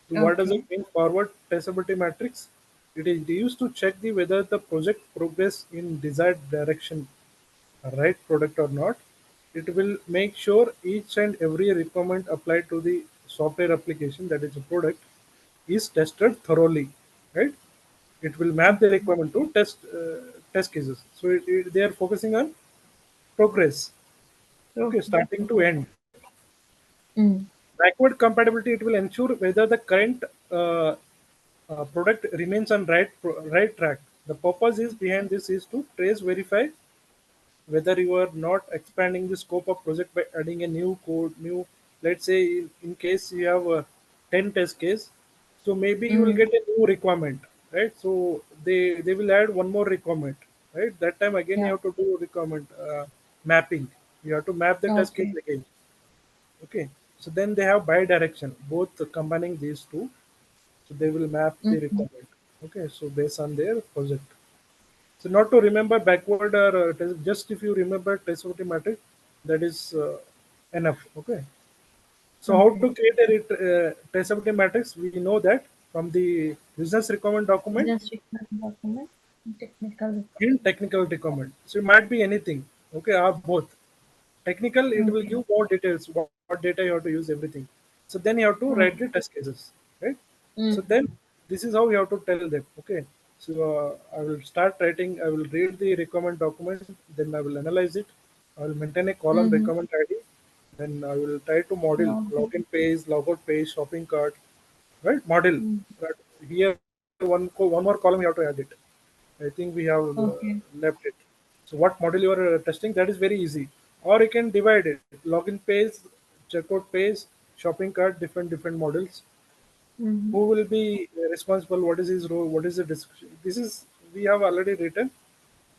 So what does it Okay. mean? Forward traceability matrix. It is used to check the whether the project progress in desired direction, right product or not. It will make sure each and every requirement applied to the software application that is a product is tested thoroughly, right? It will map the Okay. requirement to test cases. So they are focusing on progress. Okay, Okay. starting to end. Mm. Backward compatibility, it will ensure whether the current uh, product remains on right track. The purpose is behind this is to trace verify whether you are not expanding the scope of project by adding a new code, new, let's say in case you have a 10 test case, so maybe you will Mm. get a new requirement, right? So they will add one more requirement, right? That time again you Yeah. have to do requirement mapping. You have to map the test case Okay. again. Okay, so then they have bi-direction, both combining these two. So they will map the Mm-hmm. requirement. Okay, so based on their project. So not to remember backward or just if you remember traceability matrix, that is enough. Okay. So how Okay. to create a traceability matrix? We know that from the business requirement document Business requirement document, technical in requirement. technical requirement. So it might be anything. Okay, or both. Technical, it will Okay. give more details, what data you have to use, everything. So then you have to write the Okay. test cases, right? So Mm. then this is how you have to tell them. Okay, so I will start writing. I will read the requirement document, then I will analyze it. I will maintain a column Mm-hmm. requirement ID. Then I will try to model Okay. login page, logout page, shopping cart, right? Model. Mm. But here one more column you have to add it. I think we have Okay. left it. So what model you are testing, that is very easy. Or you can divide it. Login page, checkout page, shopping cart, different models. Mm-hmm. Who will be responsible? What is his role? What is the description? This is we have already written.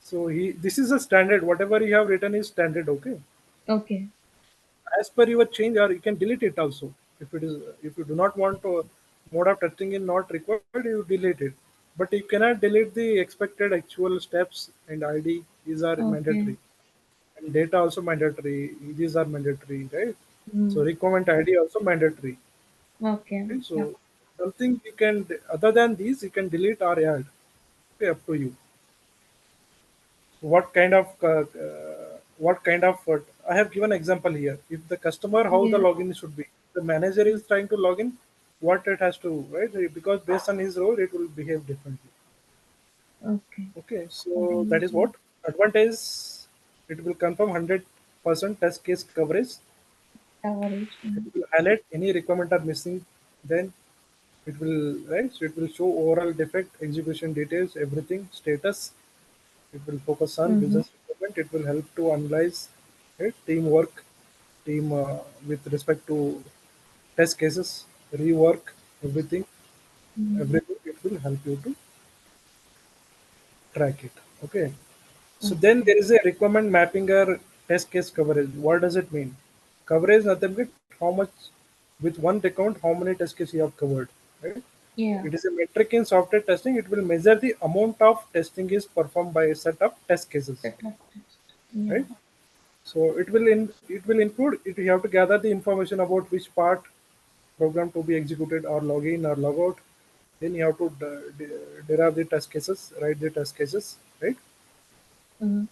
So he this is a standard. Whatever you have written is standard. Okay. Okay. As per your change, or you can delete it also. If you do not want to mode of testing is not required, you delete it. But you cannot delete the expected actual steps and ID. These are Okay. mandatory, and data also mandatory. These are mandatory, right? So Mm. requirement ID also mandatory. Okay. Okay, Yeah. so something you can other than these you can delete or add. Okay, up to you. What kind of I have given example here. If the customer, how the Yeah. login should be, the manager is trying to log in, what it has to, right? Because based on his role it will behave differently. Okay. Okay, so that is Automation what advantage. It will confirm 100% test case coverage. coverage. It Mm. will highlight any requirement are missing. Then it will, right, so it will show overall defect, execution details, everything status. It will focus on Mm-hmm. business requirement. It will help to analyze. right? Teamwork, team with respect to test cases, rework, everything, Mm-hmm. everything. It will help you to track it. Okay. So then Okay. there is a requirement mapping or test case coverage. What does it mean? Coverage nothing but how much with one account how many test cases you have covered. Right? Yeah. It is a metric in software testing. It will measure the amount of testing is performed by a set of test cases. Set of test. Yeah. Right? So it will include it. You have to gather the information about which part program to be executed or log in or log out. Then you have to derive the test cases, write the test cases, right? Mm-hmm.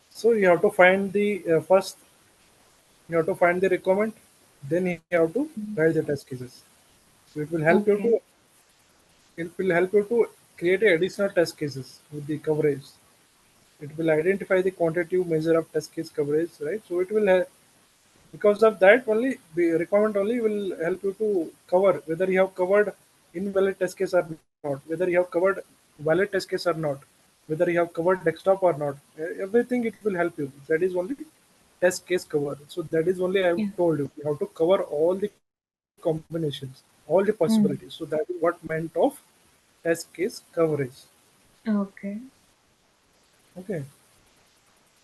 So you have to find the first you have to find the requirement, then you have to write the test cases. So Okay. it will help you to create a additional test cases with the coverage. It will identify the quantitative measure of test case coverage, right? So it will because of that only the requirement only will help you to cover whether you have covered invalid test case or not, whether you have covered valid test case or not, whether you have covered desktop or not. Everything it will help you. That is only test case cover. So that is only I have Yeah. told you. You have to cover all the combinations, all the possibilities. So Mm. that is what meant of test case coverage. Okay. Okay.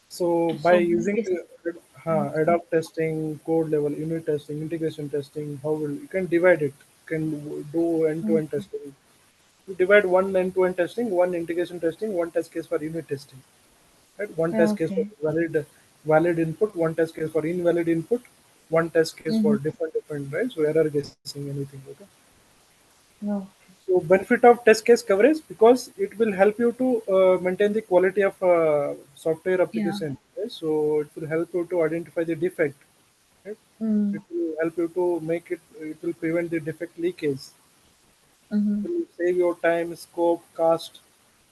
So by So using this. Okay. Adhoc testing, code level, unit testing, integration testing, how will you can divide it? You can do end-to-end Okay. testing. You divide one end-to-end testing, one integration testing, one test case for unit testing. Right? One test case for Okay. valid input, one test case for invalid input, one test case for Mm-hmm. different, right? So error guessing, anything. Okay. Okay. So benefit of test case coverage because it will help you to maintain the quality of software Yeah. application. Right? So it will help you to identify the defect. Right? It Mm. will help you to make it. It will prevent the defect leakage. Mm-hmm. It will save your time, scope, cost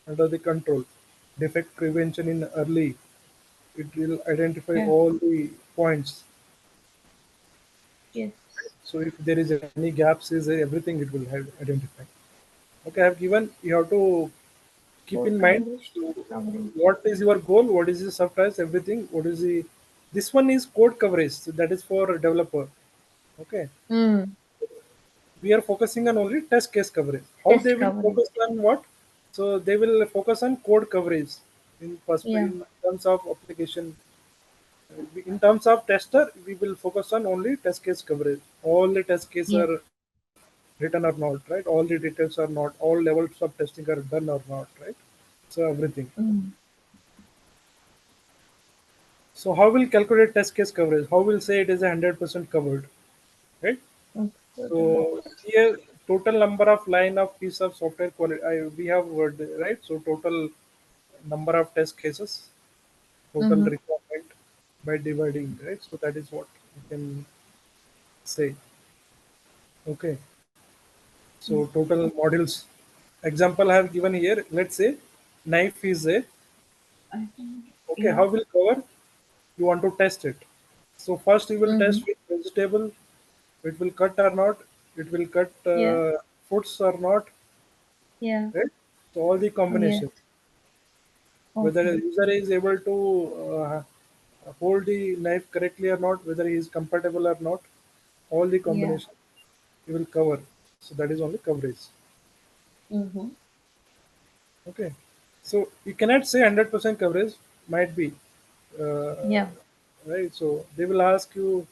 under the control. Defect prevention in early. It will identify Yeah. all the points. Yes. So if there is any gaps, is everything it will have identify. Okay, I have given. You have to keep Code in mind coverage, so test coverage. what is your goal, what is the surprise, everything, what is the this one is code coverage, so that is for a developer. Okay, Mm. we are focusing on only test case coverage. How they Test will coverage. focus on what? So they will focus on code coverage Yeah. in terms of application. In terms of tester, we will focus on only test case coverage. All the test cases Yeah. are written or not, right? All the details are not. All levels of testing are done or not, right? So everything. Mm. So how will calculate test case coverage? How will say it is 100% covered, right? Okay. Total So numbers. here total number of line of piece of software quality we have word, right? So total number of test cases, total Mm-hmm. requirement by dividing, right? So that is what you can say. Okay. So Yeah. total modules. Example I have given here. Let's say knife is a I think. okay. Yeah. How will cover? You want to test it. So first you will Mm-hmm. test with vegetable. It will cut or not. It will cut Yeah. foods or not. Yeah. Right. So all the Yes. combinations. Whether the Okay. user is able to hold the knife correctly or not, whether he is compatible or not, all the Yeah. combinations he will cover. So that is only coverage. Mm-hmm. Okay. So you cannot say 100% coverage. Might be. Uh, Yeah. right. So they will ask you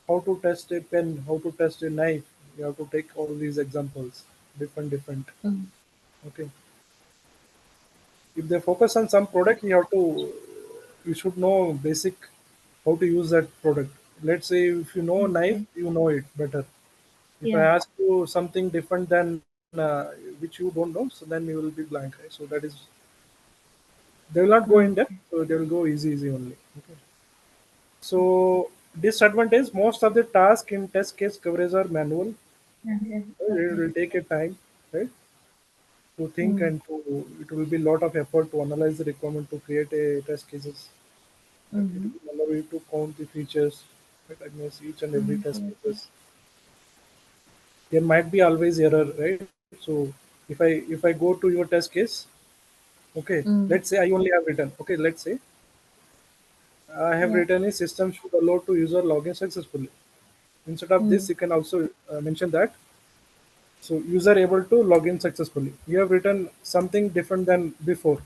how to test a pen, how to test a knife. You have to take all these examples, different. Mm. Okay. If they focus on some product, you should know basic how to use that product. Let's say if you know knife, Okay. you know it better. If I Yeah. ask you something different than which you don't know, so then you will be blank. Right? So that is they will not go in depth, Okay. so they will go easy only. Okay. So disadvantage: most of the tasks in test case coverage are manual. Yeah. It Okay. will take a time, right, to think Mm. and to it will be a lot of effort to analyze the requirement to create a test cases. Right? It Mm-hmm. will allow you to count the features, recognize each and every test Okay. cases. There might be always error, right? So if I go to your test case, okay, Mm. let's say I only have written. Okay, let's say I have Yeah. written a system should allow to user login successfully. Instead of this, Mm. you can also mention that. So user able to log in successfully. You have written something different than before.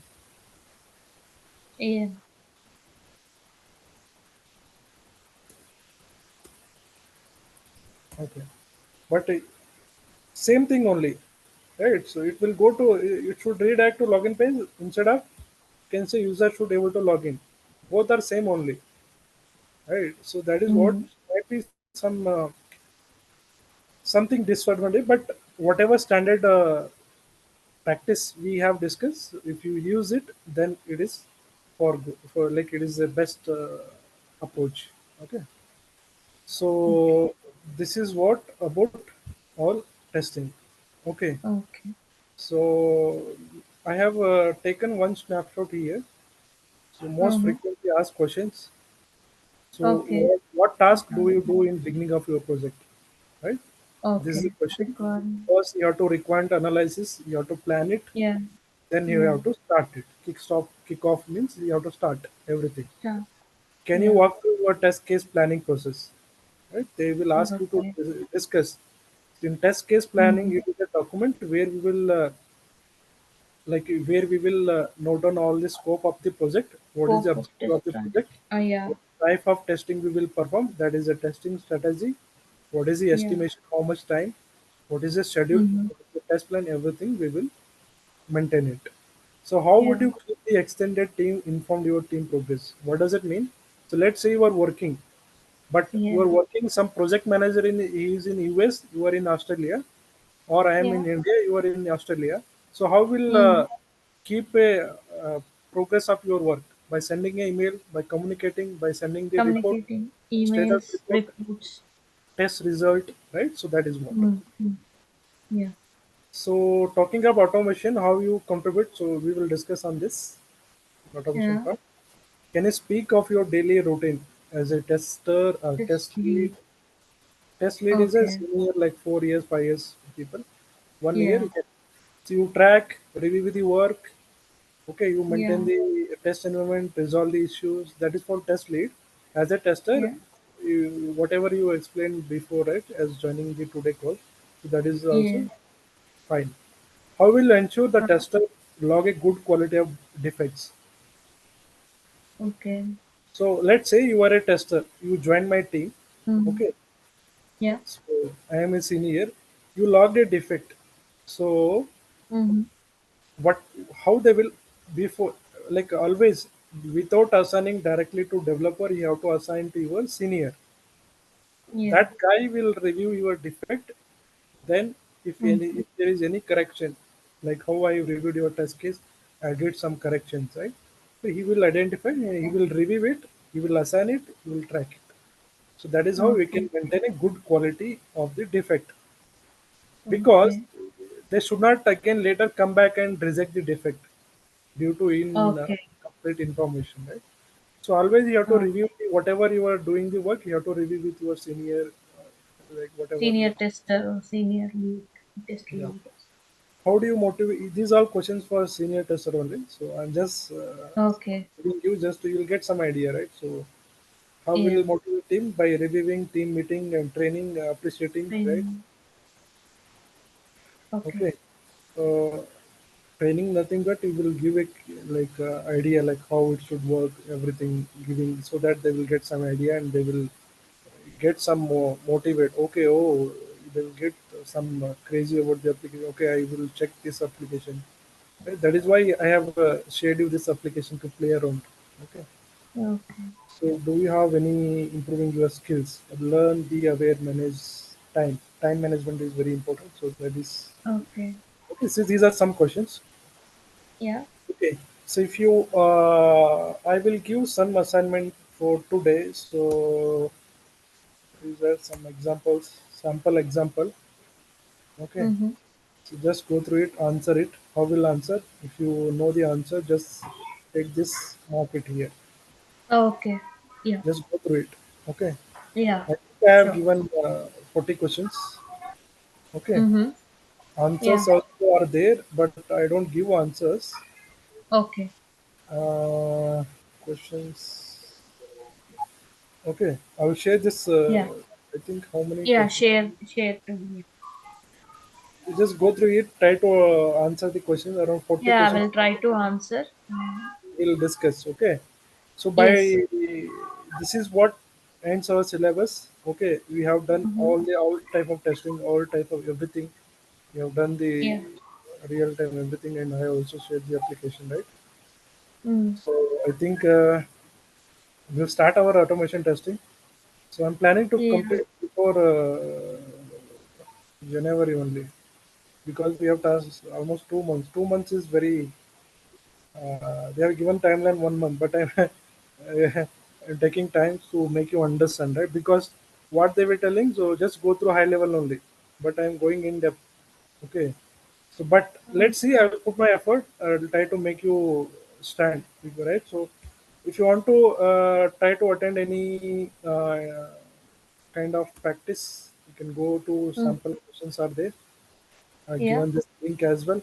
Yeah. Okay. But same thing only, right? So it will go to, it should redirect to login page instead of can say user should able to log in. Both are same only, right? So that is what Mm. might be some something disadvantage, but whatever standard practice we have discussed, if you use it, then it is for like it is the best approach. Okay, Okay. so this is what about all testing. Okay, Okay. so I have taken one snapshot here. So most Mm-hmm. frequently asked questions. So Okay. what task do Okay. you do in beginning of your project? Right. This is the Okay. question. Requirement. First, you have to requirement analysis. You have to plan it. Yeah. Then you Yeah. have to start it. Kick off means you have to start everything. Yeah. Can you Yeah. walk through your test case planning process? Right? They will ask you to Okay. discuss. In test case planning, Mm-hmm. it is a document where we will where we will note down all the scope of the project. What is the Scope of objective test of the run. project? Yeah. What type of testing we will perform? That is a testing strategy. What is the Yeah. estimation? How much time? What is the schedule? Mm-hmm. What is the test plan? Everything we will maintain it. So how would Yeah. you keep the extended team informed your team progress? What does it mean? So let's say you are working, but you Yeah. are working some project manager in he is in US, you are in Australia, or I am Yeah. in India, you are in Australia. So how will Mm. keep a progress of your work by sending an email, by communicating, by sending the report, Communicating. status Emails, report, reports. test result, right? So that is what. Mm. Mm. Yeah. So talking about automation, how you contribute. So we will discuss on this automation Yeah. part. Can you speak of your daily routine as a tester or test Test lead? lead. Test lead is a Okay. senior like 4 years, 5 years people. 1 year Yeah. you can so you track, review the work. Okay, you maintain Yeah. the test environment, resolve the issues. That is for test lead. As a tester, Yeah. whatever you explained before, right? As joining the today call, so that is Yeah. also fine. How will you ensure the Uh, tester log a good quality of defects? okay. So let's say you are a tester. You join my team. Mm. Okay, Yeah. so I am a senior. You logged a defect. So Mm-hmm. what? How they will before like always without assigning directly to developer, you have to assign to your senior. Yeah. That guy will review your defect. Then Mm-hmm. if there is any correction, like how I reviewed your test case, I did some corrections, right? So he will identify, he will review it, he will assign it, he will track it. So that is how we Okay. can maintain a good quality of the defect, because Okay. they should not again later come back and reject the defect due to Okay. incomplete information, right? So always you have to Okay. review whatever you are doing the work, you have to review with your senior, like whatever. Senior tester or senior lead. Test Yeah. lead. How do you motivate? These are questions for senior tester only. So I'm just Okay. giving you just you will get some idea, right? So how will Yeah. you motivate team by reviewing team meeting and training, appreciating, right? Training. Okay. Okay. So training nothing but you will give a like idea like how it should work, everything giving so that they will get some idea and they will get some more motivate. Okay, oh, they will get some crazy about the application. Okay, I will check this application. Right? That is why I have shared you this application to play around. Okay. Okay. So, do you have any improving your skills? Learn, be aware, manage time. Time management is very important. So that is Okay. okay. So these are some questions. Yeah. Okay. So if you, I will give some assignment for today. So these are some examples, sample example. Okay. Mm-hmm. So just go through it, answer it. How will answer? If you know the answer, just take this, mark it here. Okay. Yeah. Just go through it. Okay. Yeah. I think I have Sure. given 40 questions. Okay. Mm-hmm. Yeah. Answers also are there, but I don't give answers. Okay. Uh, questions. Okay, I will share this. Yeah. I think how many Yeah, questions? share to me. You just go through it. Try to answer the questions. Around 40 Yeah, I questions will try to answer. we'll discuss. Okay. So by Yes. this is what ends our syllabus. Okay, we have done Mm-hmm. all type of testing, all type of everything. We have done the Yeah. real time everything, and I also shared the application, right? Mm. So I think we'll start our automation testing. So I'm planning to Yeah. complete before January only because we have tasks almost 2 months. 2 months is very. They have given timeline 1 month, but I'm taking time to make you understand, right? Because what they were telling, so just go through high level only. But I'm going in depth. Okay. So, but let's see. I will put my effort. I will try to make you stand, right? So, if you want to try to attend any kind of practice, you can go to Mm. sample questions are there. Yeah. Given this link as well.